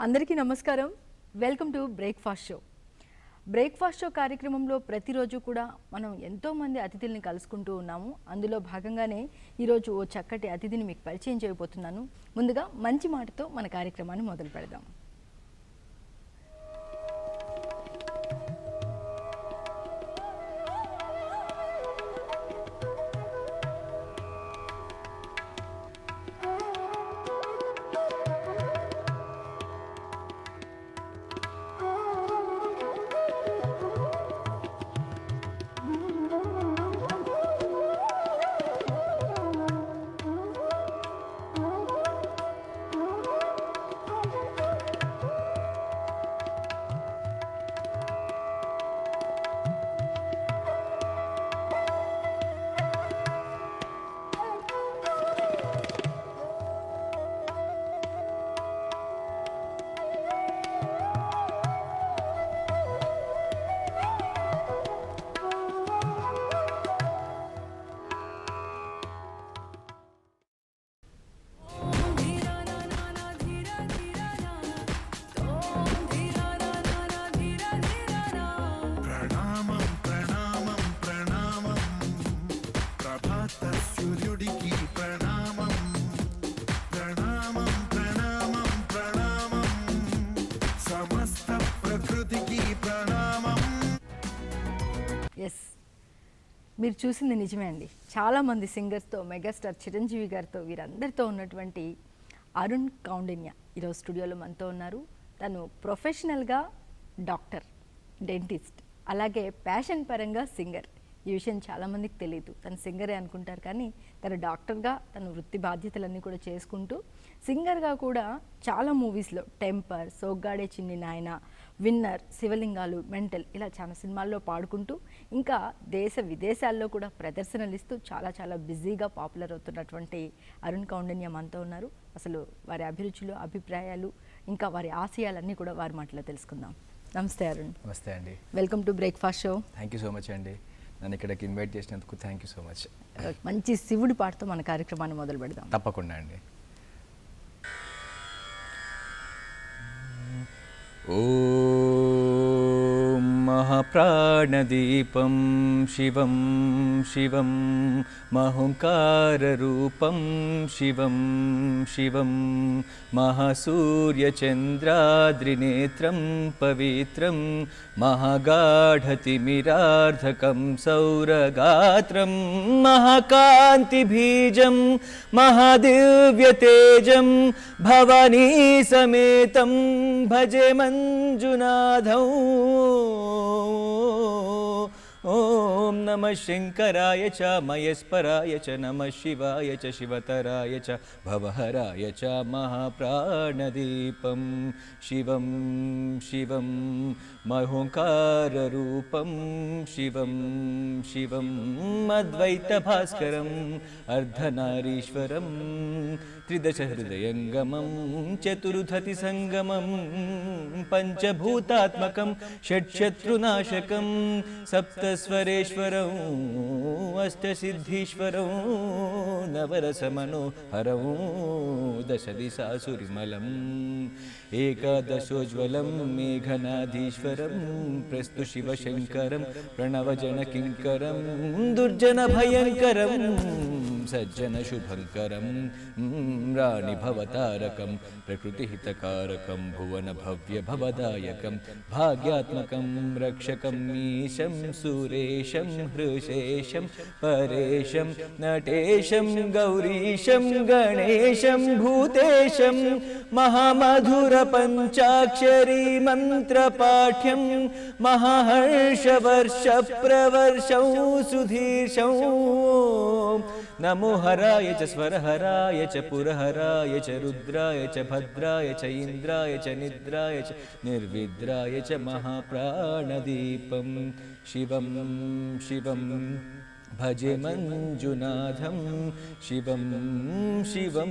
అందరికీ నమస్కారం. Welcome to breakfast show. Breakfast show కార్యక్రమంలో ప్రతిరోజు కూడా మనం ఎంతోమంది అతిథుల్ని కలుసుకుంటూ ఉన్నాము. అందులో భాగంగానే ఈరోజు ఓ చక్కటి అతిథిని మీకు పరిచయం చేయబోతున్నాను. ముందుగా మంచి మాటతో మన కార్యక్రమాన్ని మొదలు పెడదాం. ఎస్, మీరు చూసింది నిజమే అండి. చాలామంది సింగర్స్తో, మెగాస్టార్ చిరంజీవి గారితో, వీరందరితో ఉన్నటువంటి అరుణ్ కౌండిన్య ఈరోజు స్టూడియోలో మనతో ఉన్నారు. తను ప్రొఫెషనల్గా డాక్టర్, డెంటిస్ట్, అలాగే ప్యాషన్ పరంగా సింగర్. ఈ విషయం చాలామందికి తెలియదు. తను సింగరే అనుకుంటారు, కానీ తను డాక్టర్గా తన వృత్తి బాధ్యతలన్నీ కూడా చేసుకుంటూ సింగర్గా కూడా చాలా మూవీస్లో టెంపర్, సోగ్గాడే చిన్ని నాయన, విన్నర్, శివలింగాలు, మెంటల్ ఇలా చాలా సినిమాల్లో పాడుకుంటూ ఇంకా దేశ విదేశాల్లో కూడా ప్రదర్శనలు ఇస్తూ చాలా చాలా బిజీగా పాపులర్ అవుతున్నటువంటి అరుణ్ కౌండిన్య మనతో ఉన్నారు. అసలు వారి అభిరుచులు, అభిప్రాయాలు, ఇంకా వారి ఆశయాలన్నీ కూడా వారి మాటలో తెలుసుకుందాం. నమస్తే అరుణ్. నమస్తే అండి. Welcome to breakfast show. Thank you so much అండి, నన్ను ఇక్కడికి ఇన్వైట్ చేసినందుకు థ్యాంక్ యూ సో మచ్. మంచి శివుడి పాటతో మన కార్యక్రమాన్ని మొదలు పెడదాం. తప్పకుండా అండి. ఓం మహాప్రాణదీపం శివం శివం మహోంకారరూపం శివం శివం మహాసూర్యచంద్రాద్రినేత్రం పవిత్రం మహాగాఢతిమిరార్ధకం సౌరగాత్రం మహాకాంతిబీజం మహాదివ్యతేజం భవానీ సమేతం భజే మంజునాథం. ఓం నమః శంకరాయ చ మయస్పరాయ చ నమః శివాయ చ శివతరాయ చ భవహరాయ చ మహాప్రాణదీపం శివం శివం మహోంకారరూపం శివం శివం అద్వైతభాస్కరం అర్ధనారీశ్వరం త్రిదశహృదయంగమం చతుర్ధతి సంగమం పంచభూతాత్మకం షట్శత్రునాశకం సప్తస్వరేశ్వరం అష్టసిద్ధీశ్వరం నవరసమనోహరం దశదిశాసురిమలం ఏకాదశోజ్వలం మేఘనాధీశ్వరం ప్రస్తు శివశంకరం ప్రణవజనకింకరం దుర్జనభయంకరం సజ్జనశుభంకరం రాణి భవతారకం ప్రకృతిహితకారకం భువనభవ్యభవదాయకం భాగ్యాత్మకం రక్షకం ఈశం సురేశం హృషేశం పరేశం నటేశం గౌరీశం గణేశం భూతేశం మహామధుర పంచాక్షరీ మంత్రపాఠ్యం మహాహర్షవర్ష ప్రవర్షం సుధీర్షం నమో హరాయ చ స్వరహరాయ చ పురహరాయ చ రుద్రాయ చ భద్రాయ చ ఇంద్రాయ చ నిద్రాయ చ నిర్విద్రాయ చ మహాప్రాణదీపం శివం శివం భజే మంజునాథం శివం శివం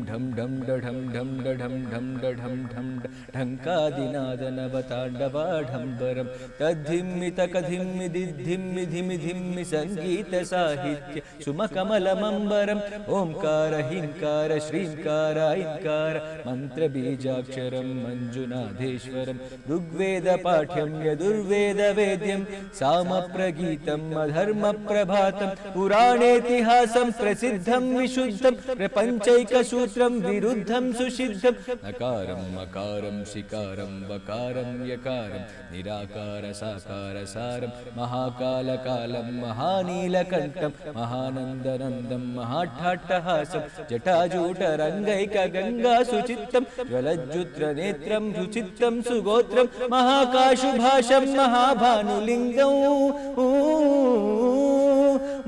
ఢం ఢం డఢం ఢం డఢం ఢం డఢం ఢం ఢంకాదినాదనవతాండవాఢంబరం తద్ధిమ్మి తకధిమ్మి దిద్ధిమ్మి ధిమి ధిమ్మి సంగీత సాహిత్య సుమకమలమంబరం ఓంకార హింకార శ్రీంకార ఐంకార మంత్రబీజాక్షరం మంజునాథేశ్వరం ఋగ్వేద పాఠ్యం యదుర్వేద వేద్యం సామప్రగీతం అధర్మ ప్రభాతం పురాణేతిహాసం ప్రసిద్ధం విశుద్ధం ప్రపంచైకసూత్రం విరుద్ధం సుసిద్ధం నకారం మకారం శికారం వకారం యకారం నిరాకార సాకార సారం మహాకాలకాలం మహానీలకంఠం మహానందనందం మహాఠాట్టహాసం జటాజూట రంగైక గంగా సుచిత్తం జ్వలజ్జుత్ర నేత్రం రుచిత్తం సుగోత్రం మహాకాశుభాషం మహాభానులింగం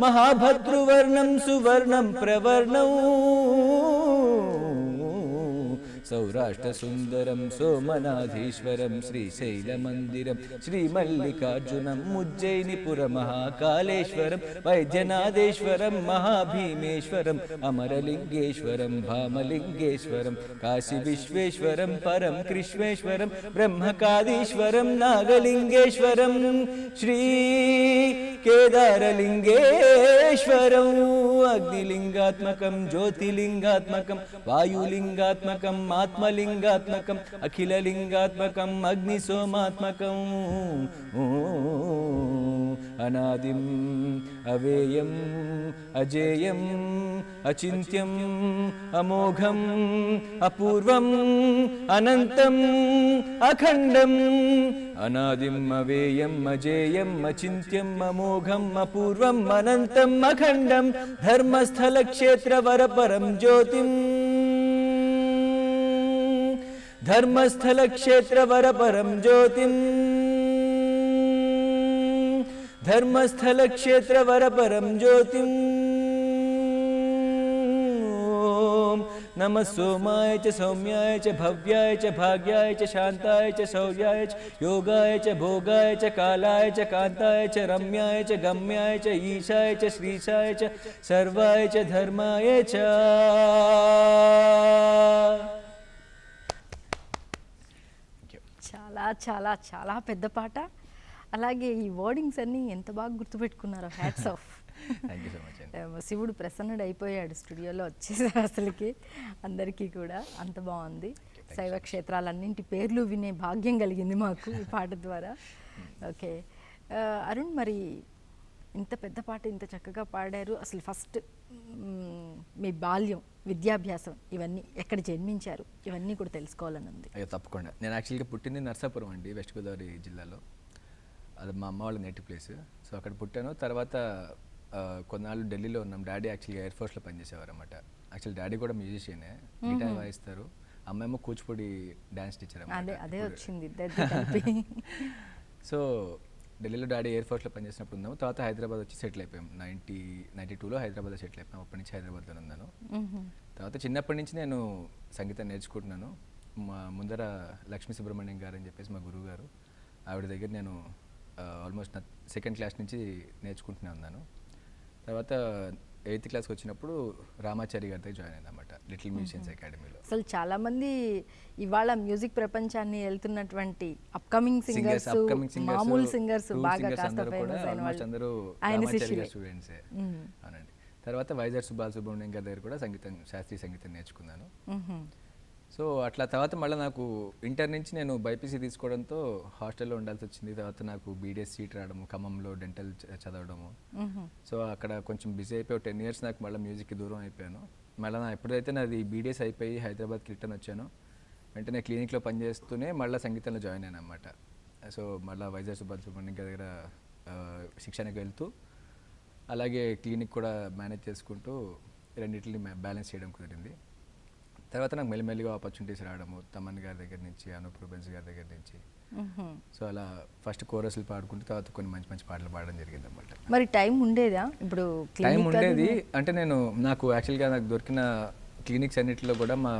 మహాభద్రువర్ణం సువర్ణం ప్రవర్ణం సౌరాష్ట్ర సుందరం సోమనాథీశ్వరం శ్రీశైలమందిరం శ్రీమల్లికార్జునం ఉజ్జయినిపుర మహాకాళేశ్వరం వైద్యనాథేశ్వరం మహాభీమేశ్వరం అమరలింగేశ్వరం భామలింగేశ్వరం కాశీ విశ్వేశ్వరం పరం కృష్ణేశ్వరం బ్రహ్మకాదీశ్వరం నాగలింగేశ్వరం శ్రీ కేదారలింగేశ్వరం అగ్నిలింగాత్మకం జ్యోతిలింగాత్మకం వాయులింగాత్మకం ఆత్మలింగాత్మకం అఖిలలింగాత్మకం అగ్నిసోమాత్మకం అనాదిం అవేయం అజేయం అచింత్యం అమోఘం అపూర్వం అనంతం అఖండం అనాదిం అవేయం అజేయం అచింత్యం అమోఘం అపూర్వం అనంతం అఖండం ధర్మస్థల క్షేత్ర వరపరం జ్యోతిం ధర్మస్థల క్షేత్ర వరపరం జ్యోతిం ధర్మస్థల క్షేత్ర వరపరం జ్యోతిం ఓం నమ సోమాయ చ సౌమ్యాయ చ భవ్యాయ చ భాగ్యాయ చ శాంతాయ చ శౌర్యాయ చ యోగాయ చ భోగాయ చ కాలాయ చ కాంతాయ చ రమ్యాయ చ గమ్యాయ చ ఈశాయ చ శ్రీశాయ చ సర్వాయ చ ధర్మాయ చ. చాలా చాలా చాలా పెద్ద పాట. అలాగే ఈ వర్డింగ్స్ అన్నీ ఎంత బాగా గుర్తుపెట్టుకున్నారో, hats off. Thank you so much అండి. శివుడు ప్రసన్నుడు అయిపోయాడు స్టూడియోలో వచ్చేసారు అసలుకి. అందరికీ కూడా అంత బాగుంది. శైవ క్షేత్రాలన్నింటి పేర్లు వినే భాగ్యం కలిగింది మాకు ఈ పాట ద్వారా. ఓకే అరుణ్, మరి ఇంత పెద్ద పాట ఇంత చక్కగా పాడారు. అసలు ఫస్ట్ మీ బాల్యం, విద్యాభ్యాసం ఇవన్నీ ఎక్కడ జన్మించారు, ఇవన్నీ కూడా తెలుసుకోవాలని ఉంది. అయ్యో తప్పకుండా. నేను యాక్చువల్గా పుట్టింది నర్సాపురం అండి, వెస్ట్ గోదావరి జిల్లాలో. అది మా అమ్మ వాళ్ళ నేటివ్ ప్లేస్. సో అక్కడ పుట్టాను. తర్వాత కొన్నాళ్ళు ఢిల్లీలో ఉన్నాం. డాడీ యాక్చువల్గా ఎయిర్ ఫోర్స్లో పనిచేసేవారు అనమాట. యాక్చువల్ డాడీ కూడా మ్యూజిషియనే, గిటార్ వాయిస్తారు. అమ్మాయేమో కూచిపూడి డ్యాన్స్ టీచర్ అన్నమాట. అదే వచ్చింది. సో ఢిల్లీలో డాడీ ఎయిర్ ఫోర్స్లో పనిచేసినప్పుడు ఉన్నాము. తర్వాత హైదరాబాద్ వచ్చి సెటిల్ అయిపోయాం. 92లో హైదరాబాద్లో సెటిల్ అయిపోయాం. అప్పటి నుంచి హైదరాబాద్లో ఉన్నాను. తర్వాత చిన్నప్పటి నుంచి నేను సంగీతం నేర్చుకుంటున్నాను. మా ముందర లక్ష్మీ సుబ్రహ్మణ్యం గారు అని చెప్పేసి మా గురువు గారు, ఆవిడ దగ్గర నేను ఆల్మోస్ట్ నా సెకండ్ క్లాస్ నుంచి నేర్చుకుంటూనే ఉన్నాను. తర్వాత 8th క్లాస్కి వచ్చినప్పుడు రామాచారి గారి దగ్గర జాయిన్ అయింది అనమాట, లిటిల్ మ్యూజిషియన్స్ అకాడమీలో. అసలు చాలామంది ఇవాళ మ్యూజిక్ ప్రపంచాన్ని వెళ్తున్నటువంటి అప్కమింగ్ సింగర్స్, మామూలు సింగర్స్, బాగా కాస్త ఫేమస్ అయిన వాళ్ళు ఆయన శిష్యులే, స్టూడెంట్సే. అవునండి. తర్వాత వైజాగ్ సుబ్రహ్మణ్యం గారి దగ్గర కూడా సంగీతం, శాస్త్రీయ సంగీతం నేర్చుకున్నాను. సో అట్లా తర్వాత మళ్ళీ నాకు ఇంటర్ నుంచి నేను బైపీసీ తీసుకోవడంతో హాస్టల్లో ఉండాల్సి వచ్చింది. తర్వాత నాకు బీడీఎస్ సీట్ రావడము, ఖమ్మంలో డెంటల్ చదవడము. సో అక్కడ కొంచెం బిజీ అయిపోయి 10 years నాకు మళ్ళీ మ్యూజిక్కి దూరం అయిపోయాను. మళ్ళీ ఎప్పుడైతే నాది బీడీఎస్ అయిపోయి హైదరాబాద్కి రిటర్న్ వచ్చానో వెంటనే క్లినిక్లో పనిచేస్తూనే మళ్ళీ సంగీతంలో జాయిన్ అయ్యాను అనమాట. సో మళ్ళీ వైజాగ్ సుబ్రహ్మణ్యం గారి దగ్గర శిక్షణకి వెళ్తూ అలాగే క్లినిక్ కూడా మేనేజ్ చేసుకుంటూ రెండింటిని బ్యాలెన్స్ చేయడం కుదిరింది. తర్వాత నాకు మెల్లిమెల్లిగా ఆపర్చునిటీస్ రావడము, తమన్ గారి దగ్గర నుంచి, అనూప్ రూబెన్స్ గారి దగ్గర నుంచి. సో అలా ఫస్ట్ కోరస్లు పాడుకుంటూ తర్వాత కొన్ని మంచి మంచి పాటలు పాడడం జరిగింది అనమాట. మరి టైం ఉండేదా? ఇప్పుడు టైం ఉండేది అంటే నాకు యాక్చువల్గా నాకు దొరికిన క్లినిక్స్ అన్నింటిలో కూడా మా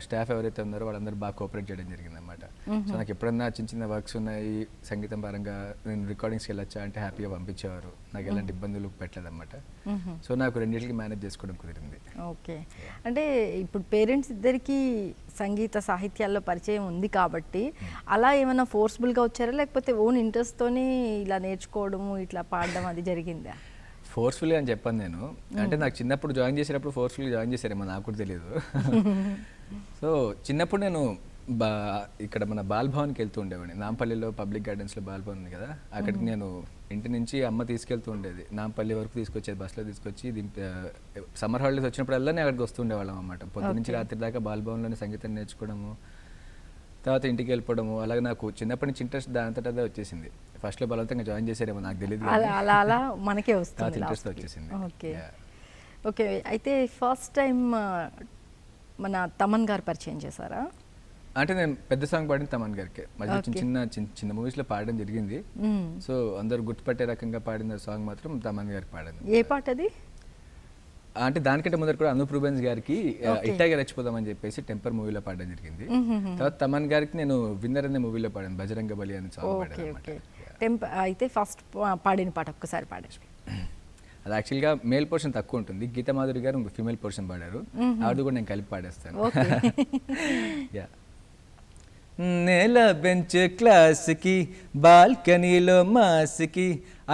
స్టాఫ్ ఎవరైతే ఉన్నారో వాళ్ళందరూ బాగా కోఆపరేట్ చేయడం జరిగింది అనమాట. సో నాకు ఎప్పుడన్నా చిన్న చిన్న వర్క్స్ ఉన్నాయి సంగీతం పరంగా నేను రికార్డింగ్స్కి వెళ్ళొచ్చా అంటే హ్యాపీగా పంపించేవారు. నాకు ఎలాంటి ఇబ్బందులు పెట్టలేదు అనమాట. సో నాకు రెండింటికి మేనేజ్ చేసుకోవడం కుదిరింది. ఓకే, అంటే ఇప్పుడు పేరెంట్స్ ఇద్దరికి సంగీత సాహిత్యాల్లో పరిచయం ఉంది కాబట్టి అలా ఏమైనా ఫోర్స్ఫుల్గా వచ్చారా, లేకపోతే ఓన్ ఇంట్రెస్ట్తోనే ఇలా నేర్చుకోవడము ఇట్లా పాడడం అది జరిగిందా? ఫోర్స్ఫుల్గా అని చెప్పాను నేను, అంటే నాకు చిన్నప్పుడు జాయిన్ చేసేటప్పుడు ఫోర్స్ఫుల్గా జాయిన్ చేశారేమో నాకు కూడా తెలియదు. సో చిన్నప్పుడు నేను ఇక్కడ మన బాల్భవన్కి వెళ్తూ ఉండేవాడిని. నాంపల్లిలో పబ్లిక్ గార్డెన్స్లో బాల్భవన్ ఉంది కదా, అక్కడికి నేను ఇంటి నుంచి అమ్మ తీసుకెళ్తూ ఉండేది. నాంపల్లి వరకు తీసుకొచ్చేది, బస్సులో తీసుకొచ్చి సమ్మర్ హాలిడేస్ వచ్చినప్పుడల్లా నేను అక్కడికి వస్తూ ఉండేవాళ్ళం అన్నమాట. పొద్దు నుంచి రాత్రి దాకా బాల్భవన్లోనే సంగీతం నేర్చుకోవడము, తర్వాత ఇంటికి వెళ్ళిపోవడము, అలాగే నాకు చిన్నప్పటి నుంచి ఇంట్రెస్ట్ దాంతటా వచ్చేసింది. ఫస్ట్లో బలవంతంగా జాయిన్ చేశారేమో నాకు తెలియదు, అలా అలా మనకే వస్తుంది, ఇంట్రెస్ట్ వచ్చేసింది. Okay okay. అయితే ఫస్ట్ టైం మన తమన్ గారు పరిచయం చేశారా? అంటే నేను పెద్ద సాంగ్ పాడిన తమన్ గారికి, మధ్య చిన్న చిన్న మూవీస్లో పాడడం జరిగింది. సో అందరు గుర్తుపట్టే రకంగా పాడిన సాంగ్ మాత్రం తమన్ గారికి పాడాను. ఏ పాట అది? అంటే దానికంటే ముందర కూడా అనూప్ రూబెన్స్ గారికి ఇట్టాగే రెచ్చిపోదామని చెప్పేసి టెంపర్ మూవీలో పాడడం జరిగింది. తర్వాత తమన్ గారికి నేను విన్నర్ అనే మూవీలో పాడాను, బజరంగ బలి అనే సాంగ్ పాడాను. అయితే ఫస్ట్ పాడిన పాట ఒక్కసారి పాడారు. అది యాక్చువల్గా మేల్ పోర్షన్ తక్కువ ఉంటుంది, గీతా మాధురి గారు ఫీమేల్ పోర్షన్ పాడారు, అది కూడా నేను కలిపి పాడేస్తాను. యా. నేల బెంచ్ క్లాస్కి బాల్కనీలో మాస్కి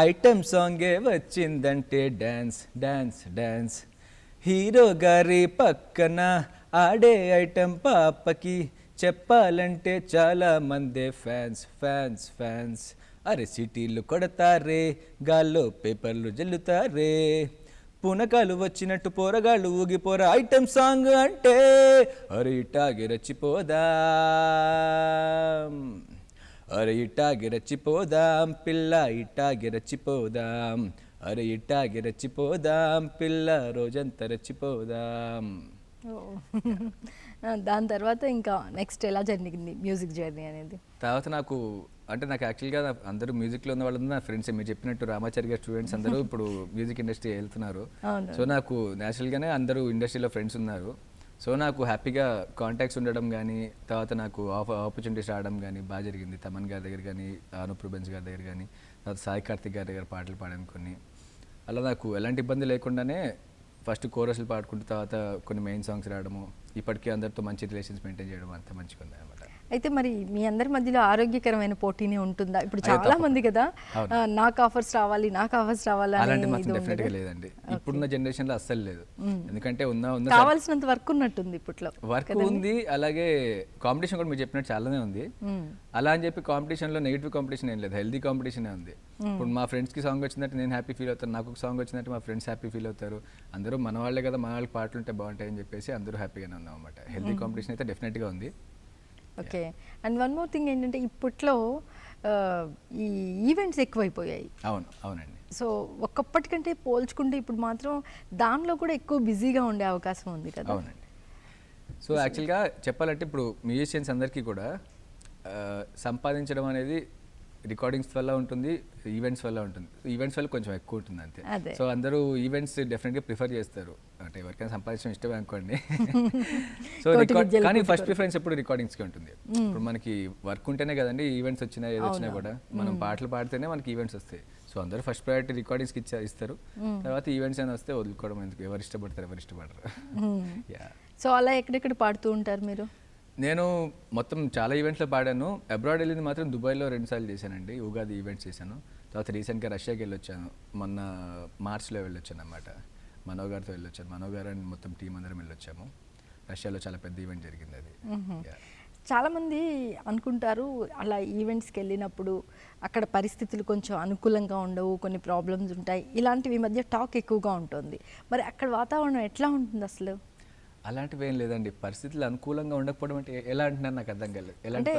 ఐటమ్ సాంగే వచ్చిందంటే డాన్స్ డాన్స్ డాన్స్, హీరో గారి పక్కన ఆడే ఐటమ్ పాపకి చెప్పాలంటే చాలా మందే ఫ్యాన్స్ ఫ్యాన్స్ ఫ్యాన్స్. అరే సిటీలు కొడతారే, గాల్లో పేపర్లు జల్లుతారే, పునకాలు వచ్చినట్టు పోరగాళ్ళు ఊగిపోరా ఐటమ్ సాంగ్ అంటే, అరే ఇట్టాగి రచ్చిపోదాం, అరే ఇట్టాగి రచ్చిపోదాం పిల్ల, ఇట్టాగి రచ్చిపోదాం, అరే ఇట్టాగి రచ్చిపోదాం పిల్ల, రోజంతా రచ్చిపోదాం. దాని తర్వాత ఇంకా నెక్స్ట్ ఎలా జరిగింది మ్యూజిక్ జర్నీ అనేది? తర్వాత నాకు యాక్చువల్గా అందరూ మ్యూజిక్లో ఉన్న వాళ్ళు నా ఫ్రెండ్స్, మీరు చెప్పినట్టు రామాచారి గారి స్టూడెంట్స్ అందరూ ఇప్పుడు మ్యూజిక్ ఇండస్ట్రీ వెళ్తున్నారు. సో నాకు న్యాచురల్గానే అందరూ ఇండస్ట్రీలో ఫ్రెండ్స్ ఉన్నారు. సో నాకు హ్యాపీగా కాంటాక్ట్స్ ఉండడం కానీ, తర్వాత నాకు ఆపర్చునిటీస్ రావడం కానీ బాగా జరిగింది. తమన్ గారి దగ్గర కానీ, అనూప్ రూబెన్స్ గారి దగ్గర కానీ, తర్వాత సాయి కార్తిక్ గారి దగ్గర పాటలు పాడాను కొన్ని. అలా నాకు ఎలాంటి ఇబ్బంది లేకుండానే ఫస్ట్ కోరస్లు పాడుకుంటూ తర్వాత కొన్ని మెయిన్ సాంగ్స్ రావడము, ఇప్పటికీ అందరితో మంచి రిలేషన్స్ మెయింటైన్ చేయడం అంతా మంచిగా ఉంది అనమాట. అయితే మరి మీ అందరి మధ్యలో ఆరోగ్యకరమైన పోటీనే ఉంటుందా? ఇప్పుడు చాలా మంది కదా నాకు ఆఫర్స్ రావాలి, నాకు ఆఫర్స్ రావాలి, అలాంటి మాత్రం డెఫినెట్గా లేదండి. ఇప్పుడున్న జనరేషన్లో అస్సలు లేదు. ఎందుకంటే కావాల్సినంత వర్క్ ఉన్నట్టుంది, ఇప్పట్లో వర్క్ ఉంది, అలాగే కాంపిటీషన్ కూడా మీరు చెప్పినట్టు చాలానే ఉంది. అలా అని చెప్పి కాంపిటీషన్లో నెగిటివ్ కాంపిటీషన్ ఏం లేదు, హెల్దీ కాంపిటీషనే ఉంది. ఇప్పుడు మా ఫ్రెండ్స్కి సాంగ్ వచ్చిందంటే నేను హ్యాపీ ఫీల్ అవుతాను, నాకు ఒక సాంగ్ వచ్చిందంటే మా ఫ్రెండ్స్ హ్యాపీ ఫీల్ అవుతారు. అందరూ మన వాళ్ళే కదా, మన వాళ్ళకి పాటలు ఉంటే బాగుంటాయని చెప్పేసి అందరూ హ్యాపీగానే ఉన్నాం అనమాట. హెల్దీ కాంపిటీషన్ అయితే డెఫినెట్గా ఉంది. Okay. And one more thing ఏంటంటే ఇప్పట్లో ఈ ఈవెంట్స్ ఎక్కువైపోయాయి. అవునండి. సో ఒక్కప్పటికంటే పోల్చుకుంటే ఇప్పుడు మాత్రం దానిలో కూడా ఎక్కువ బిజీగా ఉండే అవకాశం ఉంది కదా. అవునండి. సో యాక్చువల్గా చెప్పాలంటే ఇప్పుడు మ్యూజిషియన్స్ అందరికీ కూడా సంపాదించడం అనేది రికార్డింగ్స్ వల్ల ఉంటుంది, ఈవెంట్స్ వల్ల ఉంటుంది. ఈవెంట్స్ వల్ల కొంచెం ఎక్కువ ఉంటుంది అంతే. సో అందరూ ఈవెంట్స్ డెఫినెట్గా ప్రిఫర్ చేస్తారు, అంటే ఎవరికైనా సంపాదించడం ఇష్టమే అనుకోండి. సో కానీ ఫస్ట్ ప్రిఫరెన్స్ ఎప్పుడు రికార్డింగ్స్కి ఉంటుంది. ఇప్పుడు మనకి వర్క్ ఉంటేనే కదండి ఈవెంట్స్ వచ్చినా ఏది వచ్చినా కూడా, మనం పాటలు పాడితేనే మనకి ఈవెంట్స్ వస్తాయి. సో అందరూ ఫస్ట్ ప్రయారిటీ రికార్డింగ్స్కి ఇస్తారు, తర్వాత ఈవెంట్స్ అయినా వస్తే వదులుకోవడం ఎందుకు, ఎవరు ఇష్టపడతారు ఎవరు ఇష్టపడరు. సో అలా ఎక్కడెక్కడ పాడుతూ ఉంటారు మీరు? నేను మొత్తం చాలా ఈవెంట్స్లో పాడాను. అబ్రాడ్ వెళ్ళింది మాత్రం దుబాయ్లో 2 సార్లు చేశానండి, ఉగాది ఈవెంట్స్ చేశాను. తర్వాత రీసెంట్గా రష్యాకి వెళ్ళొచ్చాను, మొన్న మార్చ్లో వెళ్ళొచ్చాను అనమాట. మనో గారితో వెళ్ళొచ్చాను, మనో గారు అని మొత్తం టీం అందరం వెళ్ళొచ్చాము. రష్యాలో చాలా పెద్ద ఈవెంట్ జరిగింది అది. చాలామంది అనుకుంటారు అలా ఈవెంట్స్కి వెళ్ళినప్పుడు అక్కడ పరిస్థితులు కొంచెం అనుకూలంగా ఉండవు, కొన్ని ప్రాబ్లమ్స్ ఉంటాయి, ఇలాంటివి మధ్య టాక్ ఎక్కువగా ఉంటుంది. మరి అక్కడ వాతావరణం ఎట్లా ఉంటుంది అసలు? అలాంటివి ఏం లేదండి, పరిస్థితులు అనుకూలంగా ఉండకపోవడం అంటే ఎలా అంటున్నారు నాకు అర్థం కాలేదు. అంటే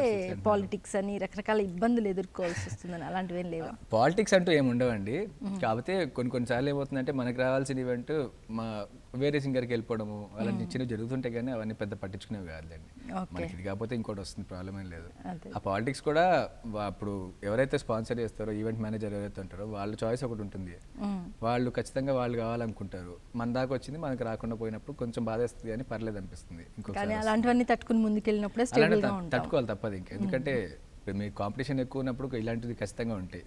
పాలిటిక్స్ అని రకరకాల ఇబ్బందులు ఎదుర్కోవాల్సి వస్తుందని అలాంటివి ఏం లేవా? పాలిటిక్స్ అంటూ ఏమి ఉండవండి, కాకపోతే కొన్నిసార్లు ఏమవుతుందంటే మనకు రావాల్సిన ఈవెంట్ వేరే సింగర్కి వెళ్ళిపోవడము అలాంటి చిన్నవి జరుగుతుంటాయి, కానీ అవన్నీ పెద్ద పట్టించుకునేవి కాదులేండి. మనకి ఇది కాకపోతే ఇంకోటి వస్తుంది, ప్రాబ్లం ఏం లేదు. ఆ పాలిటిక్స్ కూడా అప్పుడు ఎవరైతే స్పాన్సర్ చేస్తారో, ఈవెంట్ మేనేజర్ ఎవరైతే ఉంటారో వాళ్ళ చాయిస్ ఒకటి ఉంటుంది. వాళ్ళు ఖచ్చితంగా వాళ్ళు కావాలనుకుంటారు. మన దాకా వచ్చింది మనకు రాకుండా పోయినప్పుడు కొంచెం బాధేస్తుంది, కానీ పర్లేదు అనిపిస్తుంది. కానీ అలాంటివన్నీ తట్టుకుని ముందుకెళ్ళినప్పుడే తట్టుకోవాలి, తప్పదు ఇంకా. ఎందుకంటే మీ కాంపిటీషన్ ఎక్కువ ఉన్నప్పుడు ఇలాంటివి ఖచ్చితంగా ఉంటాయి.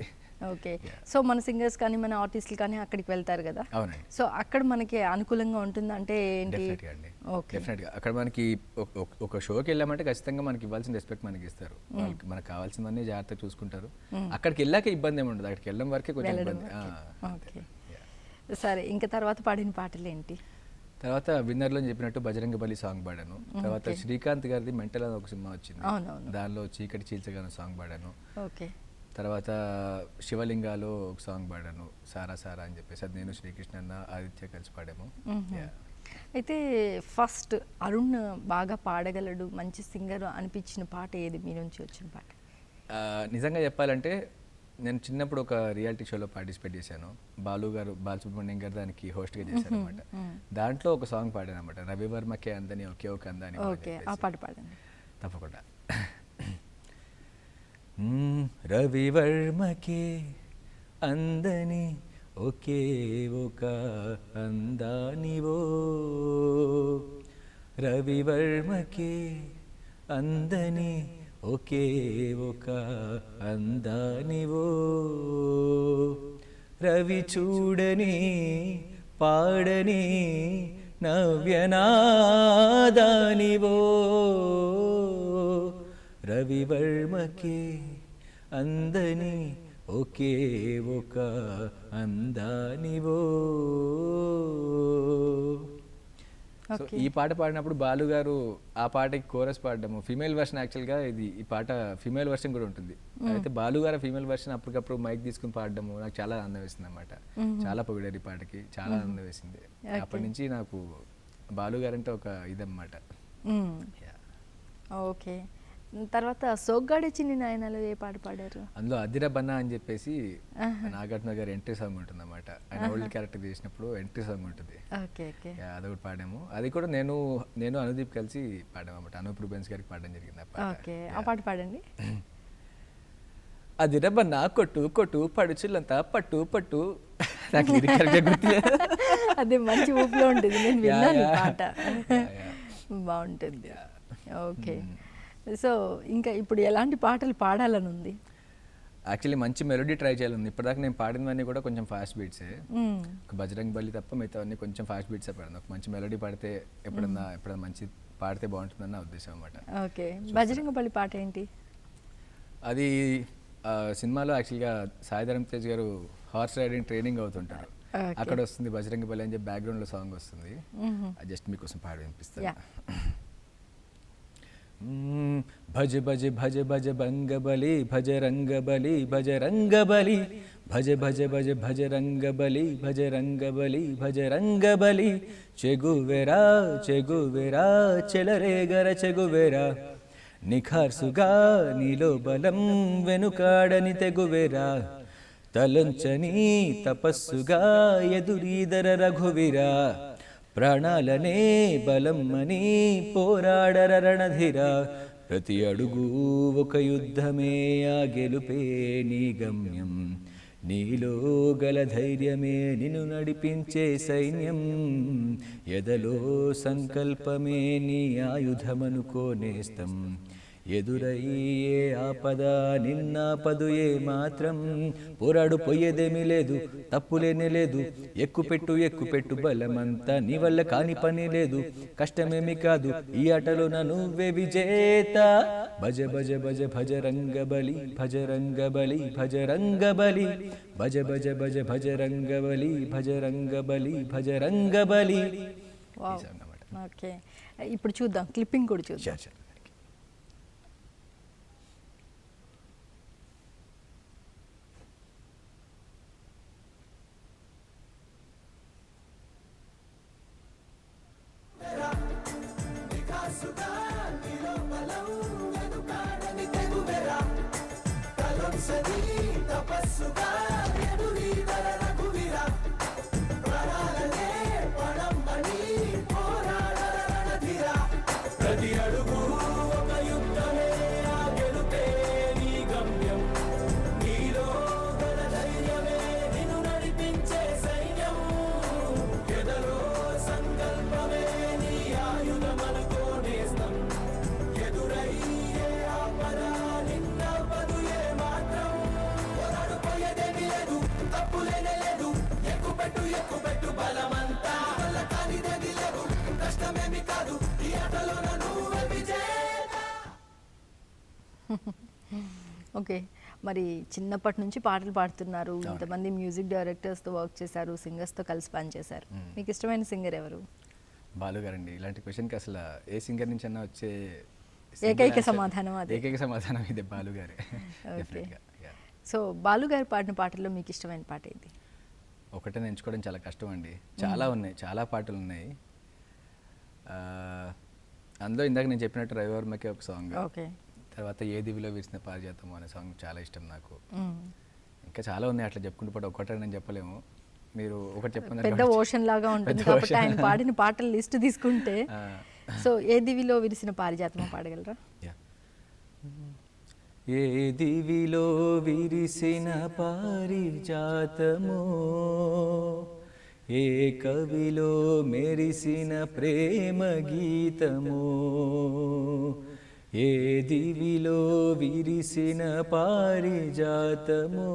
ఓకే, సో మన సింగర్స్ కానీ మన ఆర్టిస్టులు కానీ అక్కడికి వెళ్తారు కదా. అవునండి. సో అక్కడ మనకి అనుకూలంగా ఉంటుంది అంటే ఏంటి? డెఫినెట్గా అక్కడ మనకి ఒక షోకి వెళ్ళామంటే ఖచ్చితంగా మనకి ఇవ్వాల్సిన రెస్పెక్ట్ మనకి ఇస్తారు. వాళ్ళకి మనకు కావాల్సిందన్నీ జాగ్రత్తగా చూసుకుంటారు. అక్కడికి వెళ్ళాక ఇబ్బంది ఏమి ఉండదు, అక్కడికి వెళ్ళడం వరకే కొంచెం ఇబ్బంది. ఓకే, సరే. ఇంకా తర్వాత పాడిన పాటలు ఏంటి? తర్వాత విన్నర్లో చెప్పినట్టు బజరంగ బలి సాంగ్ పాడాను. తర్వాత శ్రీకాంత్ గారిది మెంటల్ అని ఒక సినిమా వచ్చింది, దానిలో చీకటి చీల్చగాను సాంగ్ పాడాను. ఓకే. తర్వాత శివలింగాలో ఒక సాంగ్ పాడాను, సారా సారా అని చెప్పేసి. అది నేను, శ్రీకృష్ణ అన్న, ఆదిత్య కలిసి పాడాము. అయితే ఫస్ట్ అరుణ్ బాగా పాడగలడు, మంచి సింగర్ అనిపించిన పాట ఏది మీ నుంచి వచ్చిన పాట? నిజంగా చెప్పాలంటే నేను చిన్నప్పుడు ఒక రియాలిటీ షోలో పార్టిసిపేట్ చేశాను. బాలసుబ్రహ్మణ్యం గారు దానికి హోస్ట్గా చేశాను అనమాట. దాంట్లో ఒక సాంగ్ పాడాను అనమాట, రవివర్మకే అందని ఒకే ఒక అందని. ఓకే, ఆ పాట పాడండి. తప్పకుండా. రవివర్మకే అందని ఒకే ఒక అందానివో, రవివర్మకే అందని ఒకే ఒక అందానివో, రవి చూడని పాడని నవ్యనాదానివో, రవివర్మకే అందని ఒకే ఒక అందానివో. సో ఈ పాట పాడినప్పుడు బాలు గారు ఆ పాటకి కోరస్ పాడడము, ఫీమేల్ వర్షన్. యాక్చువల్గా ఈ పాట ఫీమేల్ వర్షన్ కూడా ఉంటుంది. అయితే బాలు గారు ఫీమేల్ వర్షన్ అప్పటికప్పుడు మైక్ తీసుకుని పాడడము నాకు చాలా ఆనందం వేసింది అనమాట. చాలా పొగిడారు ఈ పాటకి, చాలా ఆనందం వేసింది. అప్పటి నుంచి నాకు బాలు గారు అంటే ఒక ఇదన్నమాట. ఓకే, తర్వాత సోగ్గాడే చిన్ని నాయనలో ఏ పాట పాడారు? అందులో అదిరా బన్నా అని చెప్పేసి నాగార్జున గారు ఎంట్రీ సాంగ్ ఉంటుంది అన్నమాట. ఆయన ఓల్డ్ క్యారెక్టర్ చేసినప్పుడు ఎంట్రీ సాంగ్ ఉంటుంది, అదొకటి పాడాము. అది కూడా నేను అనుదీప్ కలిసి పాడాము అన్నమాట. అనూప్ రూబెన్స్ గారికి పాడడం జరిగింది ఆ పాట పాడండి. అదిరా బన్నా కొట్టు కొట్టు పడుచులంతా పట్టు పట్టు. నాకు గుర్తు, అదే మంచి ఊపిలో ఉంటుంది, నేను విన్నాను పాట, బాగుంటుంది. ఓకే, సో ఇంకా ఇప్పుడు ఎలాంటి పాటలు పాడాలని ఉంది? యాక్చువల్లీ మంచి మెలోడీ ట్రై చేయాలని. ఇప్పటిదాకా నేను పాడినవన్నీ కూడా కొంచెం ఫాస్ట్ బీట్సే. ఒక బజరంగ్ బలి తప్ప మిగతావన్నీ కొంచెం ఫాస్ట్ బీట్సే పాడాను. ఒక మంచి మెలోడీ పాడితే ఎప్పుడన్నా మంచి పాడితే బాగుంటుందని నా ఉద్దేశం అన్నమాట. ఓకే, బజరంగ బలి పాట ఏంటి? అది సినిమాలో యాక్చువల్గా సాయిధరం తేజ్ గారు హార్స్ రైడింగ్ ట్రైనింగ్ అవుతుంటారు, అక్కడ వస్తుంది బజరంగ బలి అని చెప్పి బ్యాక్గ్రౌండ్లో సాంగ్ వస్తుంది. జస్ట్ మీకోసం పాడి వినిపిస్తాను. భజ భజ భజ భజ బంగ బలి భజ రంగ బలి భజ రంగ బలి భజ భజ భజ భజ రంగ బలి భజ రంగ బలి భజ రంగ బలి చెగువెరా చెగువెరా చెలరేగర చెగువెరా నిఖార్సుగా నీలో బలం వెనుకాడని తెగువెరా తలంచని తపస్సుగా ఎదురీదర రఘువీరా ప్రాణాలనే బలమ్మని పోరాడర రణధిరా ప్రతి అడుగు ఒక యుద్ధమే ఆ గెలుపే నీ గమ్యం నీలో గల ధైర్యమే నిన్ను నడిపించే సైన్యం ఎదలో సంకల్పమే నీ ఆయుధమనుకో నేస్తం ఎదురయ్యే ఆపద నిన్నాపదు ఏ మాత్రం పోరాడు పోయేదేమీ లేదు తప్పులేనే లేదు ఎక్కుపెట్టు బలమంతా నీ వల్ల కాని పని లేదు కష్టమేమి కాదు ఈ ఆటలో నువ్వే విజేత భజ భజ భజ భజ రంగ బలి భజ రంగ బలి భజ రంగ బలి భజ భజ భజ భజ రంగ బలి భజ రంగ బలి భజ రంగ బలి. ఓకే, ఇప్పుడు చూద్దాం, క్లిప్పింగ్ కూడా చూద్దాం. తపస్సుగా ఎదురీదర రఘువీరా ప్రాణాలనే పణమ్మని ఓకే, మరి చిన్నప్పటి నుంచి పాటలు పాడుతున్నారు, ఇంతమంది మ్యూజిక్ డైరెక్టర్స్తో వర్క్ చేశారు, సింగర్స్తో కలిసి పనిచేశారు. మీకు ఇష్టమైన సింగర్ ఎవరు? బాలు గారండి. ఇలాంటి క్వశ్చన్కి అసలు ఏ సింగర్ నుంచి అన్నా వచ్చే ఏకైక సమాధానం అదే. ఏకైక సమాధానం ఇదే, బాలు గారే. ఓకే, సో బాలు గారు పాడిన పాటల్లో మీకు ఇష్టమైన పాట ఏంటి? ఒకటే ఎంచుకోవడం చాలా కష్టం అండి. చాలా ఉన్నాయి, చాలా పాటలు ఉన్నాయి. అందులో ఇందాక నేను చెప్పినట్టు రవివర్మకే ఒక సాంగ్, ఓకే, తర్వాత ఏ దివిలో విరిసిన పారిజాతం అనే సాంగ్ చాలా ఇష్టం నాకు. ఇంకా చాలా ఉన్నాయి, అట్లా చెప్పుకుంటూ పాటు ఒకటే నేను చెప్పలేము. మీరు ఒకటి చెప్పండి. పెద్ద ఓషన్ లాగా ఉంటుంది కాబట్టి ఆయన పాడిన పాటల లిస్ట్ తీసుకుంటే, సో ఏ దివిలో విరిసిన పారిజాతమో పాడగలరా? ఏ దివిలో విరిసిన పారిజాతమో, ఏ కవిలో మెరిసిన ప్రేమ గీతమో, ఏ దివిలో విరిసిన పారిజాతమో,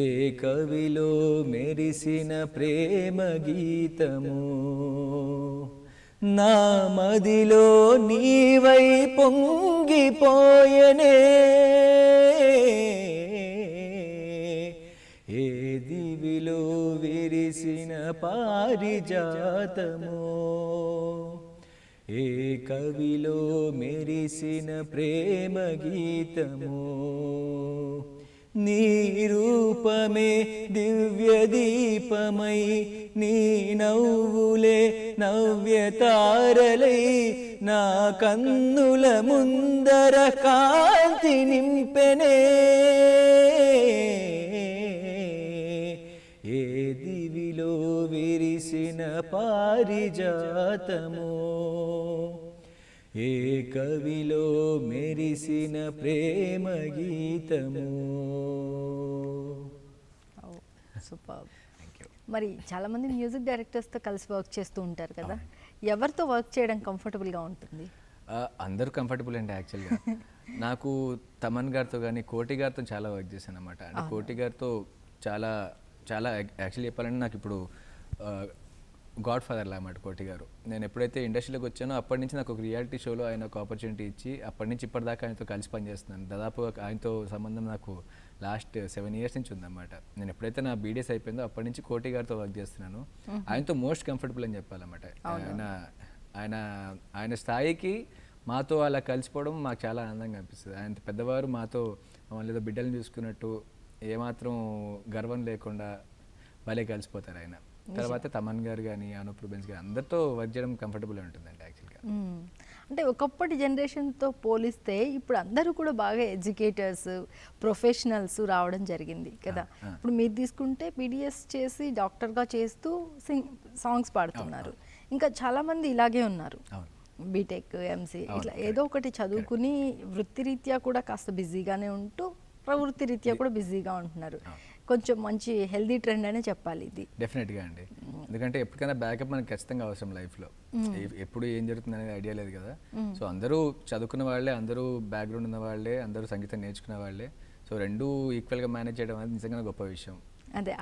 ఏ కవిలో మెరిసిన ప్రేమ గీతమో, నా మదిలో నీవై పొంగిపోయనే, ఏ దివిలో విరిసిన పారిజాతమో, ఏ కవిలో మెరిసిన ప్రేమ గీతమో, నీ రూపమే దివ్య దీపమై, నీ నవ్వులే నవ్య తారలై, నా కన్నుల ముందర కాంతి నింపెనే, ఏ దివిలో విరిసిన పారిజాతమో, ఏ కవిలో మెరిసిన ప్రేమ గీతము. సూపర్. మరి చాలామంది మ్యూజిక్ డైరెక్టర్స్తో కలిసి వర్క్ చేస్తూ ఉంటారు కదా, ఎవరితో వర్క్ చేయడం కంఫర్టబుల్గా ఉంటుంది? అందరూ కంఫర్టబుల్ అండి యాక్చువల్గా. నాకు తమన్ గారితో కానీ కోటి గారితో చాలా వర్క్ చేశాను అనమాట. అంటే కోటి గారితో చాలా చాలా యాక్చువల్లీ చెప్పాలంటే నాకు ఇప్పుడు గాడ్ ఫాదర్ అన్నమాట కోటి గారు. నేను ఎప్పుడైతే ఇండస్ట్రీలోకి వచ్చానో అప్పటి నుంచి నాకు ఒక రియాలిటీ షోలో ఆయన ఒక ఆపర్చునిటీ ఇచ్చి అప్పటి నుంచి ఇప్పటిదాకా ఆయనతో కలిసి పనిచేస్తున్నాను. దాదాపుగా ఆయనతో సంబంధం నాకు లాస్ట్ 7 years నుంచి ఉందన్నమాట. నేను ఎప్పుడైతే నా బీడీఎస్ అయిపోయిందో అప్పటి నుంచి కోటి గారితో వర్క్ చేస్తున్నాను. ఆయనతో మోస్ట్ కంఫర్టబుల్ అని చెప్పాలన్నమాట. ఆయన స్థాయికి మాతో అలా కలిసిపోవడం మాకు చాలా ఆనందంగా అనిపిస్తుంది. ఆయన పెద్దవారు మాతో మమ్మల్ని ఏదో బిడ్డలను చూసుకున్నట్టు ఏమాత్రం గర్వం లేకుండా భలే కలిసిపోతారు ఆయన. తర్వాత తమన్ గారు కానీ అనూప్ రూబెన్స్ గారు అందరితో వర్క్ చేయడం కంఫర్టబుల్ ఉంటుందండి యాక్చువల్గా. అంటే ఒకప్పటి జనరేషన్తో పోలిస్తే ఇప్పుడు అందరూ కూడా బాగా ఎడ్యుకేటర్స్, ప్రొఫెషనల్స్ రావడం జరిగింది కదా. ఇప్పుడు మీరు తీసుకుంటే బీడీఎస్ చేసి డాక్టర్గా చేస్తూ సాంగ్స్ పాడుతున్నారు. ఇంకా చాలామంది ఇలాగే ఉన్నారు, బీటెక్, ఎంసీ ఇట్లా ఏదో ఒకటి చదువుకుని వృత్తిరీత్యా కూడా కాస్త బిజీగానే ఉంటూ ప్రవృత్తి రీత్యా కూడా బిజీగా ఉంటున్నారు. కొంచెం మంచి హెల్దీ ట్రెండ్ అనే చెప్పాలి ఇది. డెఫినెట్గా అండి, ఎందుకంటే ఎప్పటికైనా బ్యాకప్ మనకి ఖచ్చితంగా అవసరం లైఫ్లో. ఎప్పుడు ఏం జరుగుతుంది అనేది ఐడియా లేదు కదా. సో అందరూ చదువుకున్న వాళ్ళే, అందరూ బ్యాక్గ్రౌండ్ ఉన్న వాళ్ళే, అందరూ సంగీతం నేర్చుకున్న వాళ్ళే. సో రెండూ ఈక్వల్గా మేనేజ్ చేయడం అనేది నిజంగా గొప్ప విషయం. అదే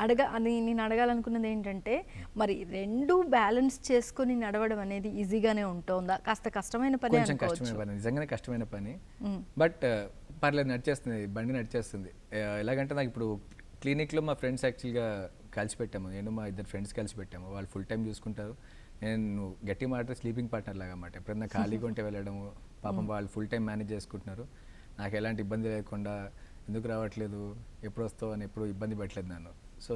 నేను అడగాలనుకున్నది ఏంటంటే, మరి రెండు బ్యాలెన్స్ చేసుకొని నడవడం అనేది ఈజీగానే ఉంటుందా? కాస్త కష్టమైన పని, కొంచెం కష్టమైన పని, నిజంగానే కష్టమైన పని. బట్ పర్లేదు, నడిచేస్తుంది, బండి నడిచేస్తుంది. ఎలాగంటే నాకు ఇప్పుడు క్లినిక్లో మా ఫ్రెండ్స్ యాక్చువల్గా కలిసి పెట్టాము, నేను మా ఇద్దరు ఫ్రెండ్స్ కలిసి పెట్టాము. వాళ్ళు ఫుల్ టైం చూసుకుంటారు, నేను గట్టి మాట స్లీపింగ్ పార్ట్నర్ లాగా అన్నమాట. ఎప్పుడన్నా ఖాళీగా ఉంటే వెళ్ళడము, పాపం వాళ్ళు ఫుల్ టైం మేనేజ్ చేసుకుంటున్నారు. నాకు ఎలాంటి ఇబ్బంది లేకుండా ఎందుకు రావట్లేదు, ఎప్పుడు వస్తావు అని ఎప్పుడు ఇబ్బంది పెట్టలేదు నన్ను. సో